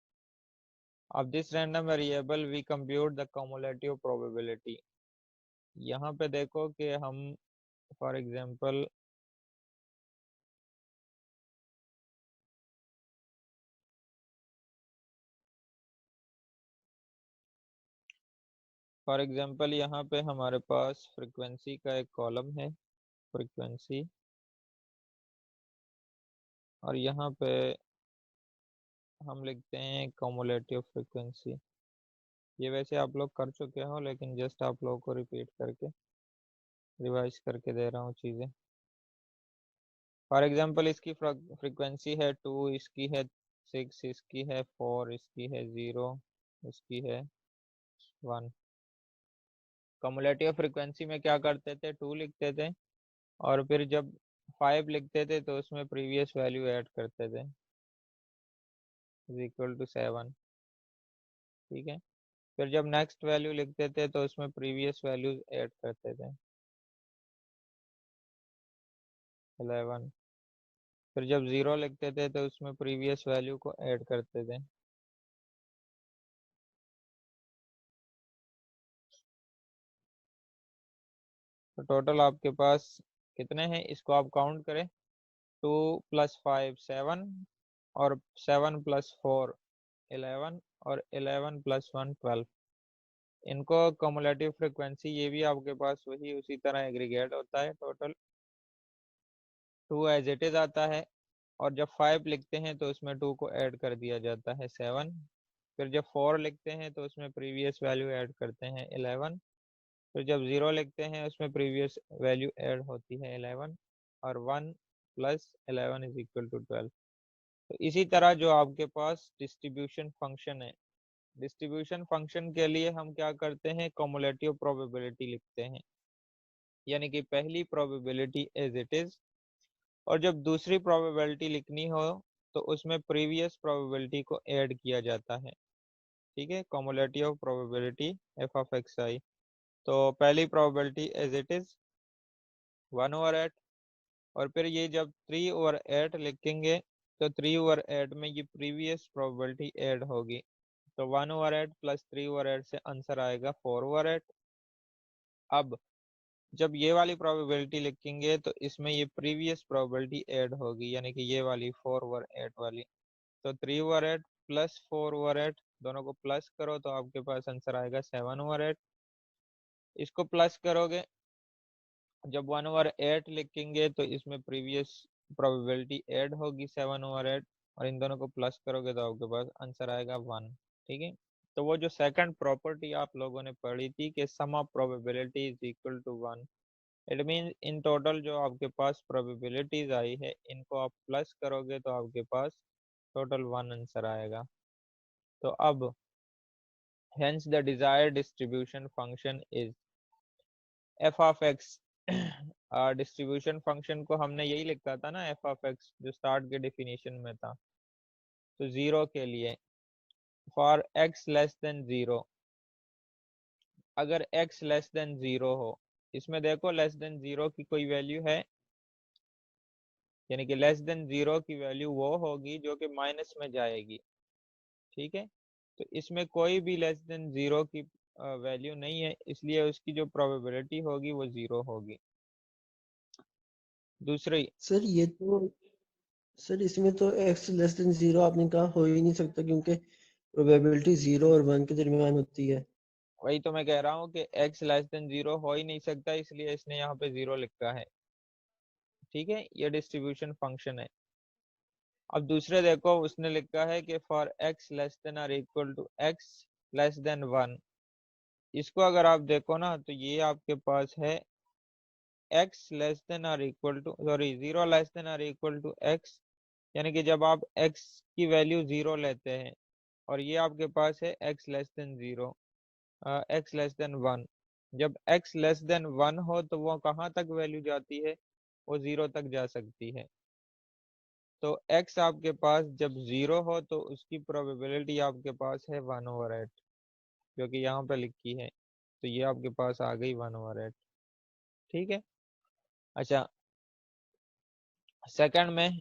अब this random variable we compute the cumulative probability. यहाँ पे देखो कि हम फॉर एग्जांपल यहाँ पे हमारे पास फ्रीक्वेंसी का एक कॉलम है, फ्रीक्वेंसी, और यहाँ पे हम लिखते हैं cumulative फ्रीक्वेंसी। ये वैसे आप लोग कर चुके हो, लेकिन जस्ट आप लोगों को रिपीट करके रिवाइज करके दे रहा हूँ चीज़ें। फॉर एग्जांपल इसकी फ्रीक्वेंसी है 2, इसकी है 6, इसकी है 4, इसकी है 0, इसकी है 1। कम्युलेटिव फ्रीक्वेंसी में क्या करते थे, 2 लिखते थे और फिर जब 5 लिखते थे तो उसमें प्रीवियस वैल्यू ऐड करते थे, इज इक्वल टू 7। ठीक है, फिर जब नेक्स्ट वैल्यू लिखते थे तो उसमें प्रीवियस वैल्यूज ऐड करते थे, 11। फिर जब 0 लिखते थे तो उसमें प्रीवियस वैल्यू को ऐड करते थे, तो टोटल आपके पास कितने हैं, इसको आप काउंट करें। 2 + 5 7, और 7 + 4 11, और 11 + 1 12। इनको कमुलेटिव फ्रिक्वेंसी, ये भी आपके पास वही उसी तरह एग्रीगेट होता है। टोटल 2 एज इट इज आता है, और जब 5 लिखते हैं तो उसमें 2 को ऐड कर दिया जाता है, 7। फिर जब 4 लिखते हैं तो उसमें प्रीवियस वैल्यू ऐड करते हैं, 11। फिर जब 0 लिखते हैं उसमें प्रीवियस वैल्यू ऐड होती है, 11, और 1 + 11 इज इक्वल टू 12। तो इसी तरह जो आपके पास डिस्ट्रीब्यूशन फंक्शन है, डिस्ट्रीब्यूशन फंक्शन के लिए हम क्या करते हैं, कमुलेटिव प्रोबेबिलिटी लिखते हैं, यानी कि पहली प्रोबेबिलिटी एज इट इज, और जब दूसरी प्रोबेबिलिटी लिखनी हो तो उसमें प्रीवियस प्रोबेबिलिटी को ऐड किया जाता है। ठीक है, कमुलेटिव प्रोबेबिलिटी f(xi). तो पहली प्रोबेबिलिटी एज इट इज 1/8, और फिर ये जब 3/8 लिखेंगे तो 3/8 में ये प्रीवियस प्रोबेबिलिटी ऐड होगी, तो 1/8 + 3/8 से आंसर आएगा 4/8। अब जब ये वाली प्रोबेबिलिटी लिखेंगे तो इसमें ये प्रीवियस प्रोबेबिलिटी ऐड होगी, यानी कि ये वाली 4/8 वाली, तो 3/8 + 4/8 दोनों को प्लस करो तो आपके पास आंसर आएगा 7/8। इसको प्लस करोगे, जब 1/8 लिखेंगे तो इसमें प्रीवियस प्रोबेबिलिटी ऐड होगी 7/8, और इन दोनों को प्लस करोगे तो आपके पास आंसर आएगा 1। ठीक है, तो वो जो सेकंड प्रॉपर्टी आप लोगों ने पढ़ी थी कि sum of probability is equal to 1, it mean in total जो आपके पास प्रोबेबिलिटीज आई है इनको आप प्लस करोगे तो आपके पास टोटल 1 आंसर आएगा। तो अब hence the desired distribution function is f(x). Distribution function को हमने यही लिखा था ना, f(x), जो स्टार्ट के डेफिनेशन में था। तो 0 के लिए फॉर x लेस देन 0, अगर x लेस देन 0 हो, इसमें देखो लेस देन 0 की कोई वैल्यू है, यानी कि लेस देन 0 की वैल्यू वो होगी जो कि माइनस में जाएगी। ठीक है, तो इसमें कोई भी लेस देन 0 की वैल्यू नहीं है, इसलिए उसकी जो प्रोबेबिलिटी होगी वो 0 होगी। दूसरी, सर ये तो सर इसमें तो x लेस देन 0 आपने कहा हो ही नहीं सकता, क्योंकि प्रोबेबिलिटी 0 और 1 के दरमियान होती है। वही तो मैं कह रहा हूँ कि x लेस देन 0 हो ही नहीं सकता, इसलिए इसने यहाँ पे 0 लिखा है। ठीक है, ये डिस्ट्रीब्यूशन फंक्शन है। अब दूसरे देखो, उसने लिखा है कि फॉर x लेस देन और equal to x less than 1। इसको अगर आप देखो ना तो ये आपके पास है x लेस देन और equal to, sorry 0 less than और इक्वल टू x, यानी कि जब आप x की वैल्यू 0 लेते हैं, और ये आपके पास है x less then 0, x less than 1। जब x लेस देन 1 हो तो वो कहाँ तक वैल्यू जाती है, वो 0 तक जा सकती है। तो x आपके पास जब 0 हो तो उसकी प्रोबेबिलिटी आपके पास है 1/8, जो कि यहाँ पे लिखी है, तो ये आपके पास आ गई 1/8। ठीक है, अच्छा सेकंड में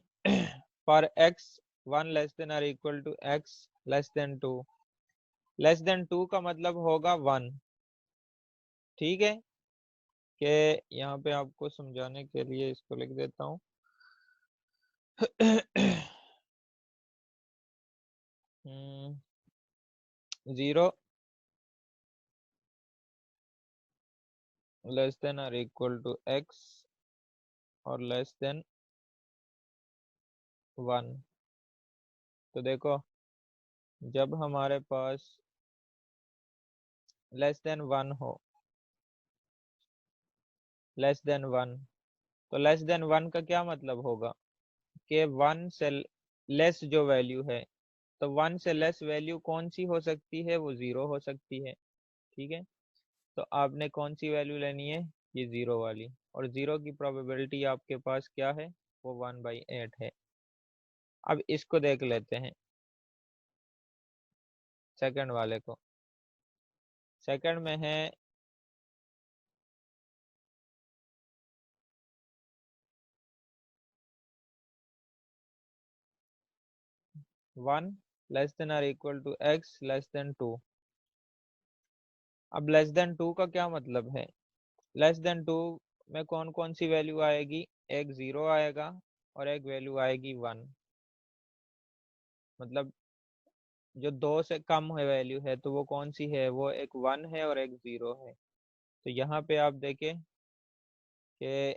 फॉर x 1 लेस देन और equal to x less than 2। Less than 2 का मतलब होगा 1। ठीक है, कि यहाँ पे आपको समझाने के लिए इसको लिख देता हूँ। 0 लेस देन और इक्वल टू x और लेस देन 1। तो देखो, जब हमारे पास लेस देन 1 हो, लेस देन 1, तो लेस देन 1 का क्या मतलब होगा कि 1 से लेस जो वैल्यू है, तो 1 से लेस वैल्यू कौन सी हो सकती है, वो 0 हो सकती है। ठीक है, तो आपने कौन सी वैल्यू लेनी है, ये 0 वाली, और 0 की प्रोबेबिलिटी आपके पास क्या है, वो 1/8 है। अब इसको देख लेते हैं, सेकंड वाले को। सेकंड में है 1 लेस देन और equal to x less than 2। अब लेस देन 2 का क्या मतलब है, लेस देन 2 में कौन कौन सी वैल्यू आएगी, एक 0 आएगा और एक वैल्यू आएगी 1। मतलब जो 2 से कम है वैल्यू है, तो वो कौन सी है, वो एक 1 है और एक 0 है। तो यहाँ पे आप देखें कि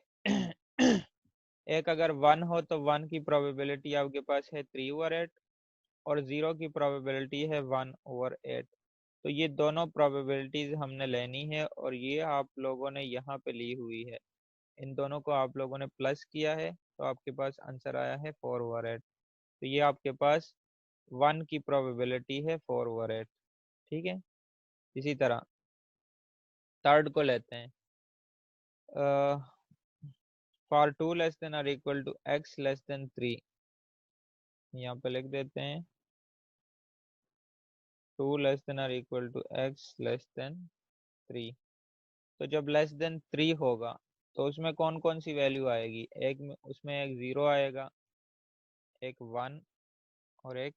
एक अगर 1 हो तो 1 की प्रोबेबिलिटी आपके पास है 3/8, और 0 की प्रोबेबिलिटी है 1/8। तो ये दोनों प्रोबेबिलिटीज हमने लेनी है, और ये आप लोगों ने यहाँ पे ली हुई है। इन दोनों को आप लोगों ने प्लस किया है, तो आपके पास आंसर आया है 4/8। तो ये आपके पास 1 की प्रोबेबिलिटी है 4/8। ठीक है, इसी तरह थर्ड को लेते हैं। फॉर 2 लेस देन और equal to x less than 3, यहाँ पे लिख देते हैं 2 लेस देन और equal to x less than 3। तो जब लेस देन 3 होगा, तो उसमें कौन कौन सी वैल्यू आएगी, एक में उसमें एक 0 आएगा, एक 1 और एक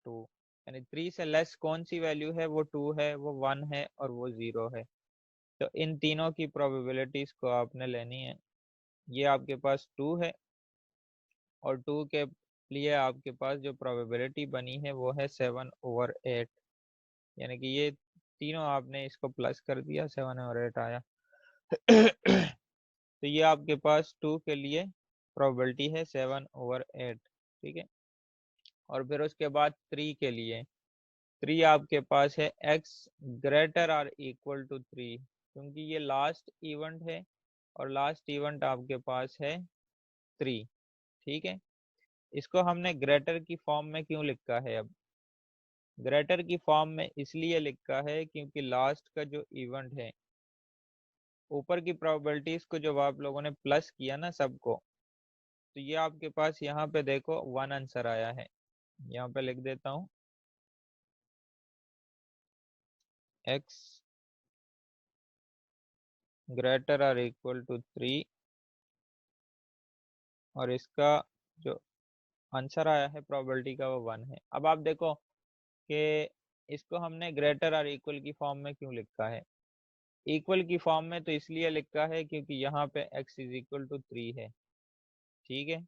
2। यानी 3 से लेस कौन सी वैल्यू है, वो 2 है, वो 1 है और वो 0 है। तो इन तीनों की प्रोबेबिलिटीज को आपने लेनी है। ये आपके पास 2 है, और 2 के लिए आपके पास जो प्रोबेबिलिटी बनी है वो है 7/8। यानी कि ये तीनों आपने इसको प्लस कर दिया, 7/8 आया। तो ये आपके पास 2 के लिए प्रोबेबिलिटी है 7/8। ठीक है, और फिर उसके बाद 3 के लिए, 3 आपके पास है x ग्रेटर और इक्वल टू 3, क्योंकि ये लास्ट इवेंट है, और लास्ट इवेंट आपके पास है 3। ठीक है, इसको हमने ग्रेटर की फॉर्म में क्यों लिखा है, अब ग्रेटर की फॉर्म में इसलिए लिखा है क्योंकि लास्ट का जो इवेंट है, ऊपर की प्रोबेबिलिटीज को जब आप लोगों ने प्लस किया ना सबको, तो ये आपके पास यहाँ पे देखो 1 आंसर आया है। यहाँ पे लिख देता हूँ x ग्रेटर और इक्वल टू 3, और इसका जो आंसर आया है प्रोबेबिलिटी का वो 1 है। अब आप देखो कि इसको हमने ग्रेटर और इक्वल की फॉर्म में क्यों लिखा है, इक्वल की फॉर्म में तो इसलिए लिखा है क्योंकि यहाँ पे x इज इक्वल टू 3 है। ठीक है,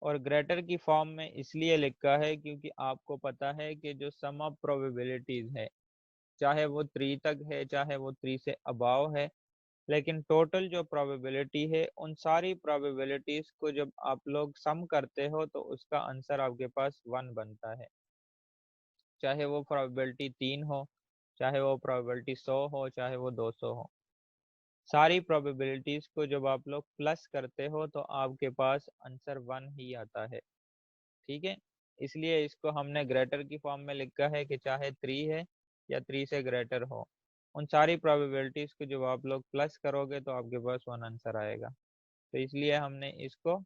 और ग्रेटर की फॉर्म में इसलिए लिखा है क्योंकि आपको पता है कि जो सम ऑफ प्रोबेबिलिटीज है, चाहे वो 3 तक है, चाहे वो 3 से अबाव है, लेकिन टोटल जो प्रोबेबिलिटी है, उन सारी प्रोबेबिलिटीज को जब आप लोग सम करते हो तो उसका आंसर आपके पास 1 बनता है। चाहे वो प्रोबेबिलिटी 3 हो, चाहे वो प्रोबेबिलिटी 100 हो, चाहे वो 200 हो, सारी प्रोबेबिलिटीज को जब आप लोग प्लस करते हो तो आपके पास आंसर 1 ही आता है। ठीक है, इसलिए इसको हमने ग्रेटर की फॉर्म में लिखा है कि चाहे 3 है या 3 से ग्रेटर हो, उन सारी प्रोबेबिलिटीज को जब आप लोग प्लस करोगे तो आपके पास 1 आंसर आएगा। तो इसलिए हमने इसको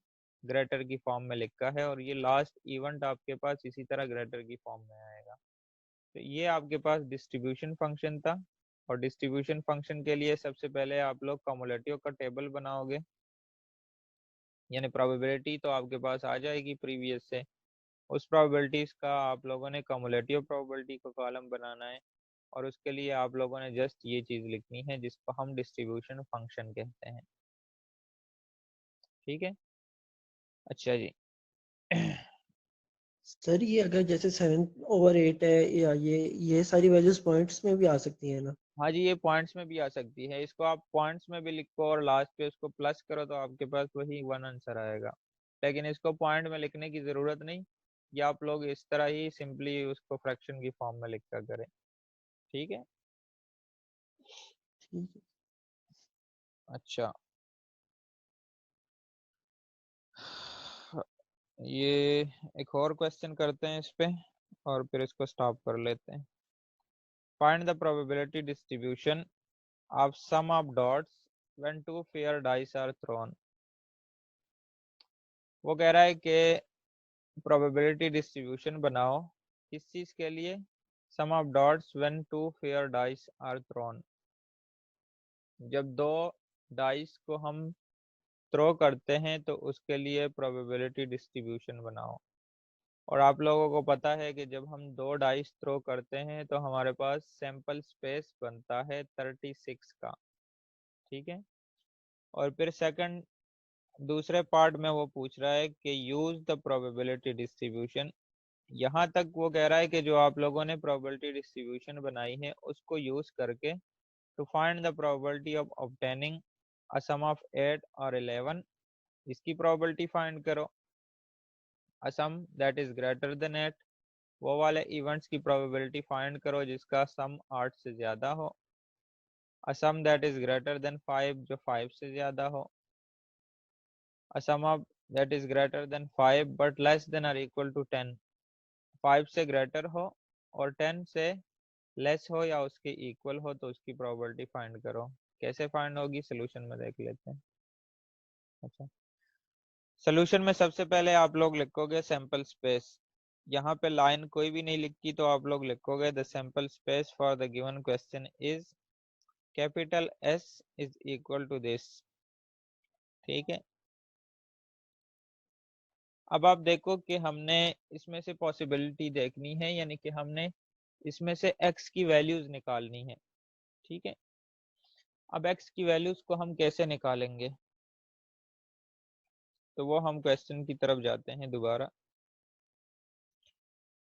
ग्रेटर की फॉर्म में लिखा है, और ये लास्ट इवेंट आपके पास इसी तरह ग्रेटर की फॉर्म में आएगा। तो ये आपके पास डिस्ट्रीब्यूशन फंक्शन था, और डिस्ट्रीब्यूशन फंक्शन के लिए सबसे पहले आप लोग कम्युलेटिव का टेबल बनाओगे, यानी प्रोबेबिलिटी तो आपके पास आ जाएगी प्रीवियस से, उस प्रोबेबिलिटीज का आप लोगों ने कम्युलेटिव प्रोबेबिलिटी का कॉलम बनाना है, और उसके लिए आप लोगों ने जस्ट ये चीज लिखनी है जिसको हम डिस्ट्रीब्यूशन फंक्शन कहते हैं। ठीक है, अच्छा जी। सर ये अगर जैसे 7/8 है, या ये सारी वैल्यूज पॉइंट्स में भी आ सकती है ना? हाँ जी, ये पॉइंट्स में भी आ सकती है, इसको आप पॉइंट्स में भी लिखो और लास्ट पे उसको प्लस करो तो आपके पास वही 1 आंसर आएगा। लेकिन इसको पॉइंट में लिखने की जरूरत नहीं, या आप लोग इस तरह ही सिंपली उसको फ्रैक्शन की फॉर्म में लिखा करें। ठीक है, ठीक है। अच्छा, ये एक और क्वेश्चन करते हैं इस पे और फिर इसको स्टॉप कर लेते हैं। Find the probability distribution of sum of dots when two fair dice are thrown. वो कह रहा है कि प्रोबेबिलिटी डिस्ट्रीब्यूशन बनाओ किस चीज के लिए? Sum of dots when two fair dice are thrown. जब दो डाइस को हम थ्रो करते हैं तो उसके लिए प्रोबेबिलिटी डिस्ट्रीब्यूशन बनाओ। और आप लोगों को पता है कि जब हम दो डाइस थ्रो करते हैं तो हमारे पास सैंपल स्पेस बनता है 36 का। ठीक है। और फिर सेकंड दूसरे पार्ट में वो पूछ रहा है कि यूज द प्रोबेबिलिटी डिस्ट्रीब्यूशन। यहाँ तक वो कह रहा है कि जो आप लोगों ने प्रोबेबिलिटी डिस्ट्रीब्यूशन बनाई है उसको यूज करके to find the probability of obtaining a sum of 8 और 11, इसकी प्रोबेबिलिटी फाइंड करो। A sum that is greater than 8, वो वाले इवेंट्स की प्रोबेबिलिटी फाइंड करो जिसका सम 8 से ज्यादा हो। A sum that is greater than 5, जो 5 से ज्यादा हो। A sum of that is greater than 5 but less than और इक्वल टू 10, 5 से ग्रेटर हो और 10 से लेस हो या उसके इक्वल हो तो उसकी प्रोबेबिलिटी फाइंड करो। कैसे फाइंड होगी सोल्यूशन में देख लेते हैं। अच्छा, सोल्यूशन में सबसे पहले आप लोग लिखोगे सैंपल स्पेस। यहाँ पे लाइन कोई भी नहीं लिखी तो आप लोग लिखोगे the sample space for the given question is capital S is equal to this. ठीक है। अब आप देखो कि हमने इसमें से पॉसिबिलिटी देखनी है, यानी कि हमने इसमें से x की वैल्यूज निकालनी है। ठीक है। अब x की वैल्यूज को हम कैसे निकालेंगे, तो वो हम क्वेश्चन की तरफ जाते हैं दोबारा।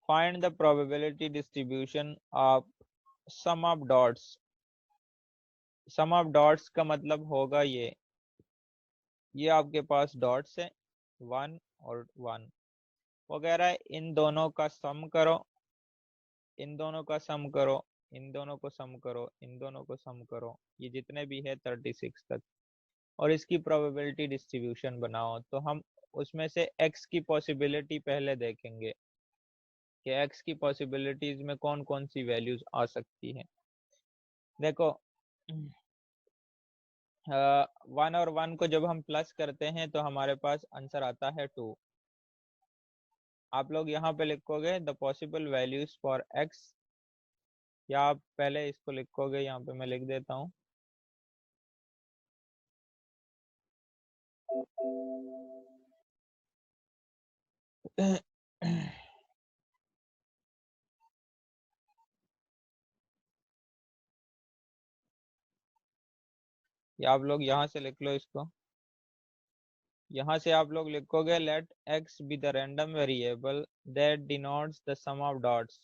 Find the probability distribution of sum of dots. Sum of dots का मतलब होगा ये आपके पास डॉट्स है 1 और 1। वो कह रहा है इन दोनों का सम करो, इन दोनों का सम करो, इन दोनों को सम करो, इन दोनों को सम करो, ये जितने भी है 36 तक, और इसकी प्रोबेबिलिटी डिस्ट्रीब्यूशन बनाओ। तो हम उसमें से x की पॉसिबिलिटी पहले देखेंगे कि x की पॉसिबिलिटीज में कौन कौन सी वैल्यूज आ सकती है। देखो 1 और 1 को जब हम प्लस करते हैं तो हमारे पास आंसर आता है 2। आप लोग यहाँ पे लिखोगे the possible values for x, या आप पहले इसको लिखोगे, यहाँ पे मैं लिख देता हूँ। या आप लोग यहाँ से लिख लो इसको। यहाँ से आप लोग लिखोगे let x be the random variable that denotes the sum of dots.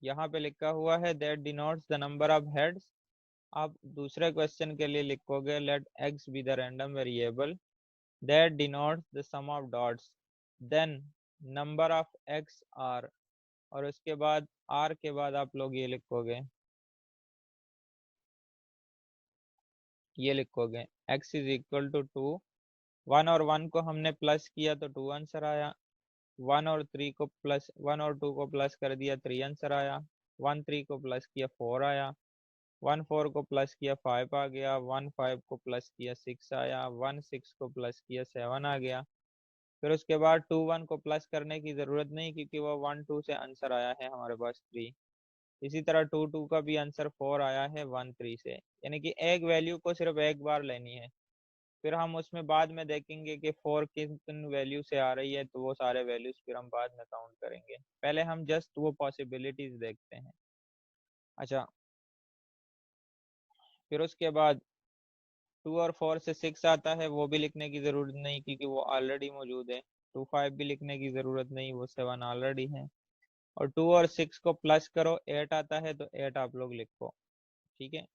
यहाँ पे लिखा हुआ है that denotes the number of heads. आप दूसरे क्वेश्चन के लिए लिखोगे let x be the random variable that denotes the sum of dots, then number of x r, और उसके बाद r के बाद आप लोग ये लिखोगे x इज इक्वल टू 2। 1 और 1 को हमने प्लस किया तो 2 आंसर आया। 1 और 2 को प्लस कर दिया 3 आंसर आया। 1 3 को प्लस किया 4 आया। 1 4 को प्लस किया 5 आ गया। 1 5 को प्लस किया 6 आया। 1 6 को प्लस किया 7 आ गया। फिर उसके बाद 2 1 को प्लस करने की जरूरत नहीं क्योंकि वो 1 2 से आंसर आया है हमारे पास 3। इसी तरह 2 2 का भी आंसर 4 आया है 1 3 से, यानी कि एक वैल्यू को सिर्फ एक बार लेनी है। फिर हम उसमें बाद में देखेंगे कि 4 किन किन वैल्यू से आ रही है, तो वो सारे वैल्यूज फिर हम बाद में काउंट करेंगे। पहले हम जस्ट वो पॉसिबिलिटीज देखते हैं। अच्छा, फिर उसके बाद 2 और 4 से 6 आता है, वो भी लिखने की जरूरत नहीं क्योंकि वो ऑलरेडी मौजूद है। 2 5 भी लिखने की जरूरत नहीं, वो 7 ऑलरेडी है। और 2 और 6 को प्लस करो 8 आता है तो 8 आप लोग लिखो। ठीक है।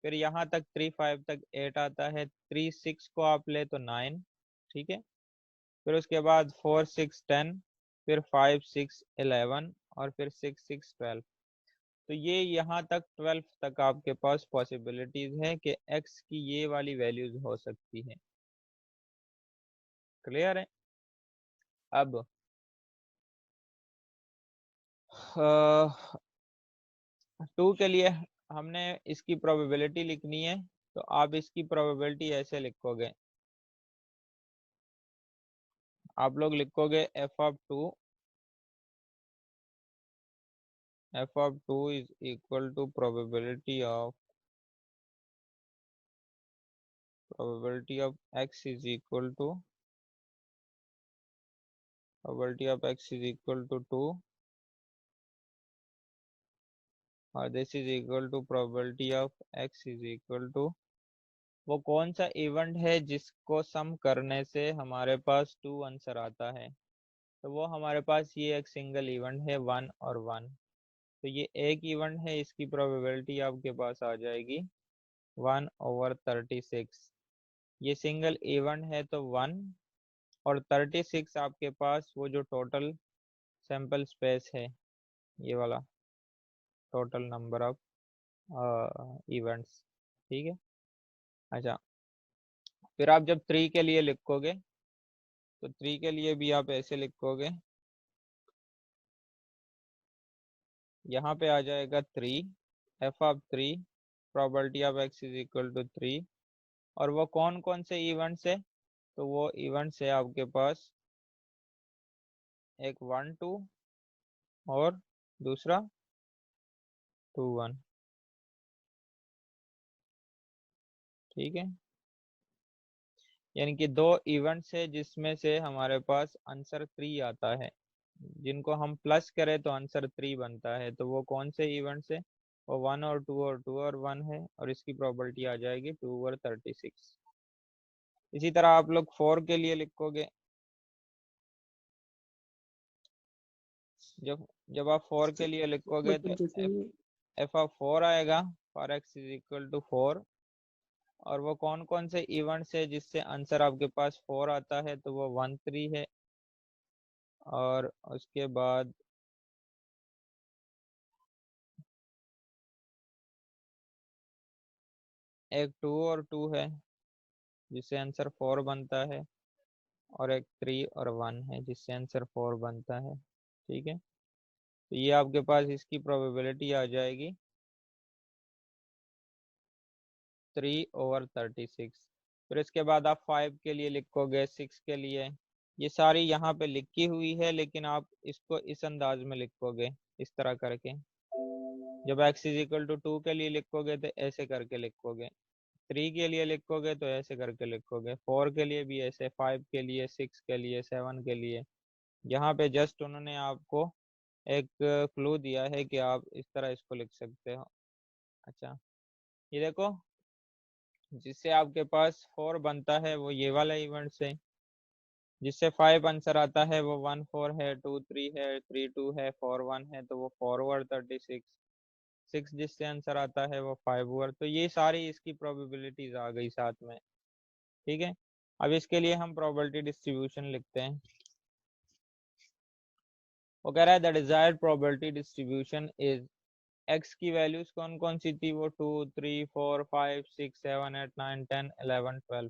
फिर यहाँ तक 3 5 तक 8 आता है। 3 6 को आप ले तो 9। ठीक है। फिर उसके बाद 4 6 10, फिर 5 6 11 और फिर 6 6 12। तो ये यहाँ तक 12 तक आपके पास पॉसिबिलिटीज है कि x की ये वाली वैल्यूज हो सकती है। क्लियर है? अब 2 के लिए हमने इसकी प्रोबेबिलिटी लिखनी है, तो आप इसकी प्रोबेबिलिटी ऐसे लिखोगे, आप लोग लिखोगे f of 2 is equal to probability of x is equal to probability of x is equal to 2 और this is equal to probability of x is equal to वो कौन सा इवेंट है जिसको सम करने से हमारे पास 2 आंसर आता है। तो वो हमारे पास ये एक सिंगल इवेंट है 1 और 1। तो ये एक इवेंट है, इसकी प्रोबेबिलिटी आपके पास आ जाएगी 1/36। ये सिंगल इवेंट है तो 1 और 36 आपके पास वो जो टोटल सैंपल स्पेस है, ये वाला टोटल नंबर ऑफ इवेंट्स। ठीक है। अच्छा, फिर आप जब 3 के लिए लिखोगे तो 3 के लिए भी आप ऐसे लिखोगे, यहाँ पे आ जाएगा 3 f of 3 probability of x is equal to 3 और वो कौन कौन से इवेंट्स है, तो वो इवेंट्स है आपके पास एक 1 2 और दूसरा 2 1। ठीक है, यानी कि 2 इवेंट्स है जिसमें से हमारे पास आंसर 3 आता है, जिनको हम प्लस करें तो आंसर 3 बनता है। तो वो कौन से इवेंट्स है, वो 1 और 2 और 2 और 1 है और इसकी प्रोबेबिलिटी आ जाएगी 2/36। इसी तरह आप लोग 4 के लिए लिखोगे, जब आप 4 के लिए लिखोगे तो मतलब जैसे f of 4 आएगा for x is equal to 4 और वो कौन कौन से इवेंट्स है जिससे आंसर आपके पास 4 आता है, तो वो 1 3 है और उसके बाद एक 2 और 2 है जिससे आंसर 4 बनता है और एक 3 और 1 है जिससे आंसर 4 बनता है। ठीक है, तो ये आपके पास इसकी प्रोबेबिलिटी आ जाएगी 3/36। फिर इसके बाद आप 5 के लिए लिखोगे, 6 के लिए, ये सारी यहाँ पे लिखी हुई है लेकिन आप इसको इस अंदाज में लिखोगे, इस तरह करके। जब x इज इक्वल टू 2 के लिए लिखोगे तो ऐसे करके लिखोगे, 3 के लिए लिखोगे तो ऐसे करके लिखोगे, 4 के लिए भी ऐसे, 5 के लिए, 6 के लिए, 7 के लिए। यहाँ पे जस्ट उन्होंने आपको एक क्लू दिया है कि आप इस तरह इसको लिख सकते हो। अच्छा, ये देखो, जिससे आपके पास 4 बनता है वो ये वाला इवेंट से, जिससे 5 आंसर आता है वो 1 4 है, 2 3 है, 3 2 है, 4 1 है, तो वो 4/36। 6 जिससे आंसर आता है वो 5 तो ये सारी इसकी प्रोबेबिलिटीज आ गई साथ में। ठीक है, अब इसके लिए हम प्रोबेबिलिटी डिस्ट्रीब्यूशन लिखते हैं। वो कह रहा है the desired probability distribution is, x की वैल्यूज कौन कौन सी थी, वो 2 3 4 5 6 7 8 9 10 11 12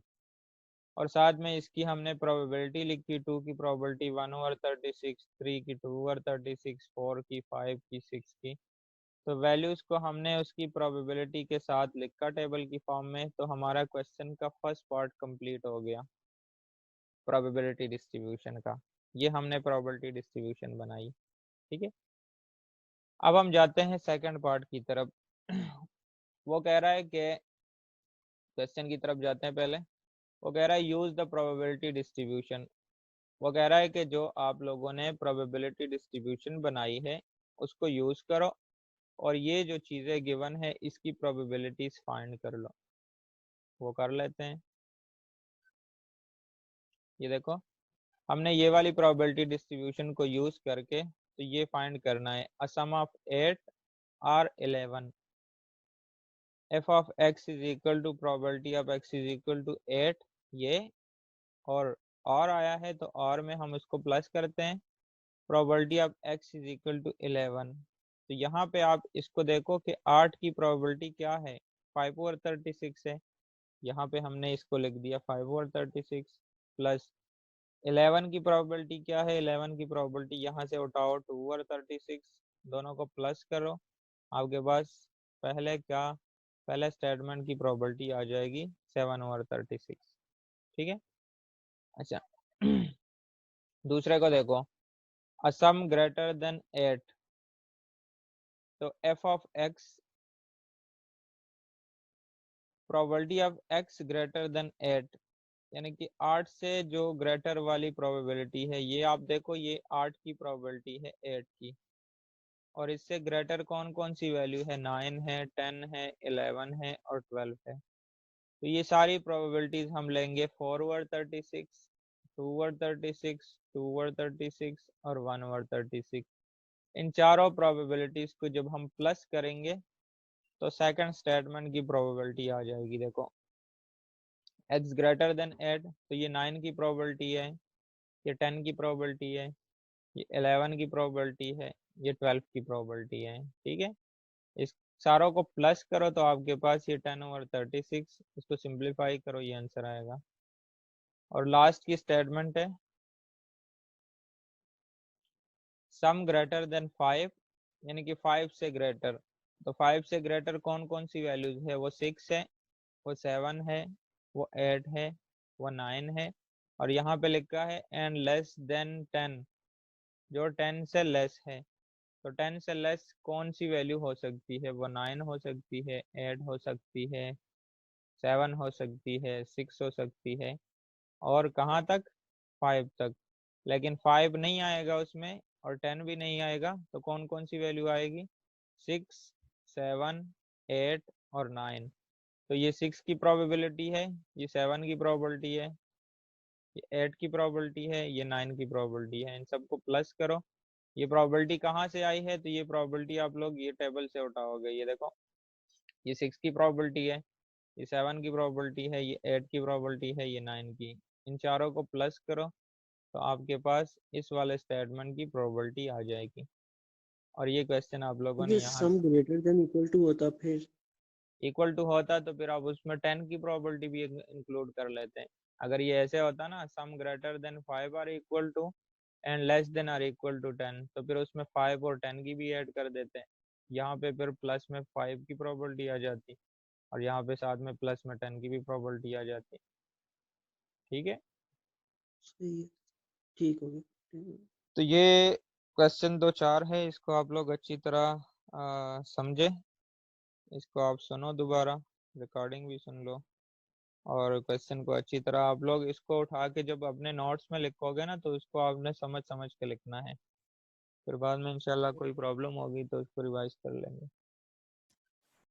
और साथ में इसकी हमने प्रोबेबिलिटी लिखी, 2 की प्रोबेबिलिटी 1/36, 3 की 2/36, 4 की, 5 की, 6 की। तो वैल्यूज को हमने उसकी प्रोबेबिलिटी के साथ लिखा टेबल की फॉर्म में, तो हमारा क्वेश्चन का फर्स्ट पार्ट कंप्लीट हो गया प्रोबेबिलिटी डिस्ट्रीब्यूशन का। ये हमने प्रोबेबिलिटी डिस्ट्रीब्यूशन बनाई। ठीक है, अब हम जाते हैं सेकंड पार्ट की तरफ। वो कह रहा है कि क्वेश्चन की तरफ जाते हैं पहले। वो कह रहा है यूज द प्रोबेबिलिटी डिस्ट्रीब्यूशन। वो कह रहा है कि जो आप लोगों ने प्रोबेबिलिटी डिस्ट्रीब्यूशन बनाई है उसको यूज करो और ये जो चीजें गिवन है इसकी प्रोबेबिलिटीज फाइंड कर लो। वो कर लेते हैं। ये देखो, हमने ये वाली प्रोबेबिलिटी डिस्ट्रीब्यूशन को यूज करके तो ये फाइंड करना है, अ सम ऑफ 8 और 11, f of x is equal to probability of x is equal to 8, ये और आया है तो और में हम इसको प्लस करते हैं, probability of x is equal to 11 तो यहाँ पे आप इसको देखो कि 8 की प्रोबेबिलिटी क्या है, 5/36 है। यहाँ पे हमने इसको लिख दिया 5/36 प्लस 11 की प्रोबेबिलिटी क्या है, 11 की प्रोबेबिलिटी यहाँ से उठाओ 2/36, दोनों को प्लस करो, आपके पास पहले स्टेटमेंट की प्रोबेबिलिटी आ जाएगी 7/36। ठीक है। अच्छा दूसरे को देखो, अ सम ग्रेटर देन 8, तो f of x, probability of x greater than 8, यानी कि 8 से जो ग्रेटर वाली प्रोबेबिलिटी है, ये आप देखो ये 8 की प्रोबेबिलिटी है 8 की, और इससे ग्रेटर कौन कौन सी वैल्यू है, 9 है, 10 है, 11 है और 12 है। तो ये सारी प्रोबेबिलिटीज हम लेंगे 4/36, 2/36, 2/36 और 1/36। इन चारों प्रोबेबिलिटीज को जब हम प्लस करेंगे तो सेकंड स्टेटमेंट की प्रोबेबिलिटी आ जाएगी। देखो x ग्रेटर देन 8, तो ये 9 की प्रोबेबिलिटी है, ये 10 की प्रोबेबिलिटी है, ये 11 की प्रोबेबिलिटी है, ये 12 की प्रोबेबिलिटी है। ठीक है, इस सारों को प्लस करो तो आपके पास ये 10/36, इसको सिंप्लीफाई करो, ये आंसर आएगा। और लास्ट की स्टेटमेंट है सम ग्रेटर देन 5, यानी कि 5 से ग्रेटर। तो 5 से ग्रेटर कौन कौन सी वैल्यूज है, वो 6 है, वो 7 है, वो 8 है, वो 9 है, और यहाँ पे लिखा है एंड लेस देन 10, जो 10 से लेस है। तो 10 से लेस कौन सी वैल्यू हो सकती है, वो 9 हो सकती है, 8 हो सकती है, 7 हो सकती है, 6 हो सकती है, और कहाँ तक, 5 तक। लेकिन 5 नहीं आएगा उसमें और 10 भी नहीं आएगा, तो कौन कौन सी वैल्यू आएगी, 6, 7, 8 और 9। तो ये 6 की प्रोबेबिलिटी है, ये 7 की प्रोबेबिलिटी है, ये 8 की प्रोबेबिलिटी है, ये 9 की प्रोबेबिलिटी है। इन सबको प्लस करो। ये प्रोबेबिलिटी कहाँ से आई है, तो ये प्रोबेबिलिटी आप लोग ये टेबल से उठाओगे। ये देखो, ये 6 की प्रोबेबिलिटी है, ये 7 की प्रोबेबिलिटी है, ये 8 की प्रोबेबिलिटी है, ये 9 की। इन चारों को प्लस करो तो आपके पास इस वाले स्टेटमेंट की प्रोबेबिलिटी आ जाएगी। और ये क्वेश्चन आप लोगों ने ये यहाँ sum greater than equal to होता फिर इक्वल टू होता तो फिर आप उसमें 10 की प्रोबेबिलिटी भी इंक्लूड कर लेते हैं। अगर ये ऐसे होता ना, sum greater than 5 or equal to and less than or equal to 10, तो फिर उसमें 5 और 10 की भी ऐड कर देते हैं। यहाँ पे फिर प्लस में 5 की प्रोबेबिलिटी आ जाती, और यहाँ पे साथ में प्लस में 10 की भी प्रोबेबिलिटी आ जाती। ठीक है, सही है। ठीक हो गया, ठीक है। तो ये क्वेश्चन 2-4 है, इसको आप लोग अच्छी तरह समझे, इसको आप सुनो दोबारा, रिकॉर्डिंग भी सुन लो, और क्वेश्चन को अच्छी तरह आप लोग इसको उठा के जब अपने नोट्स में लिखोगे ना, तो इसको आपने समझ समझ के लिखना है। फिर बाद में इंशाल्लाह कोई प्रॉब्लम होगी तो उसको रिवाइज कर लेंगे।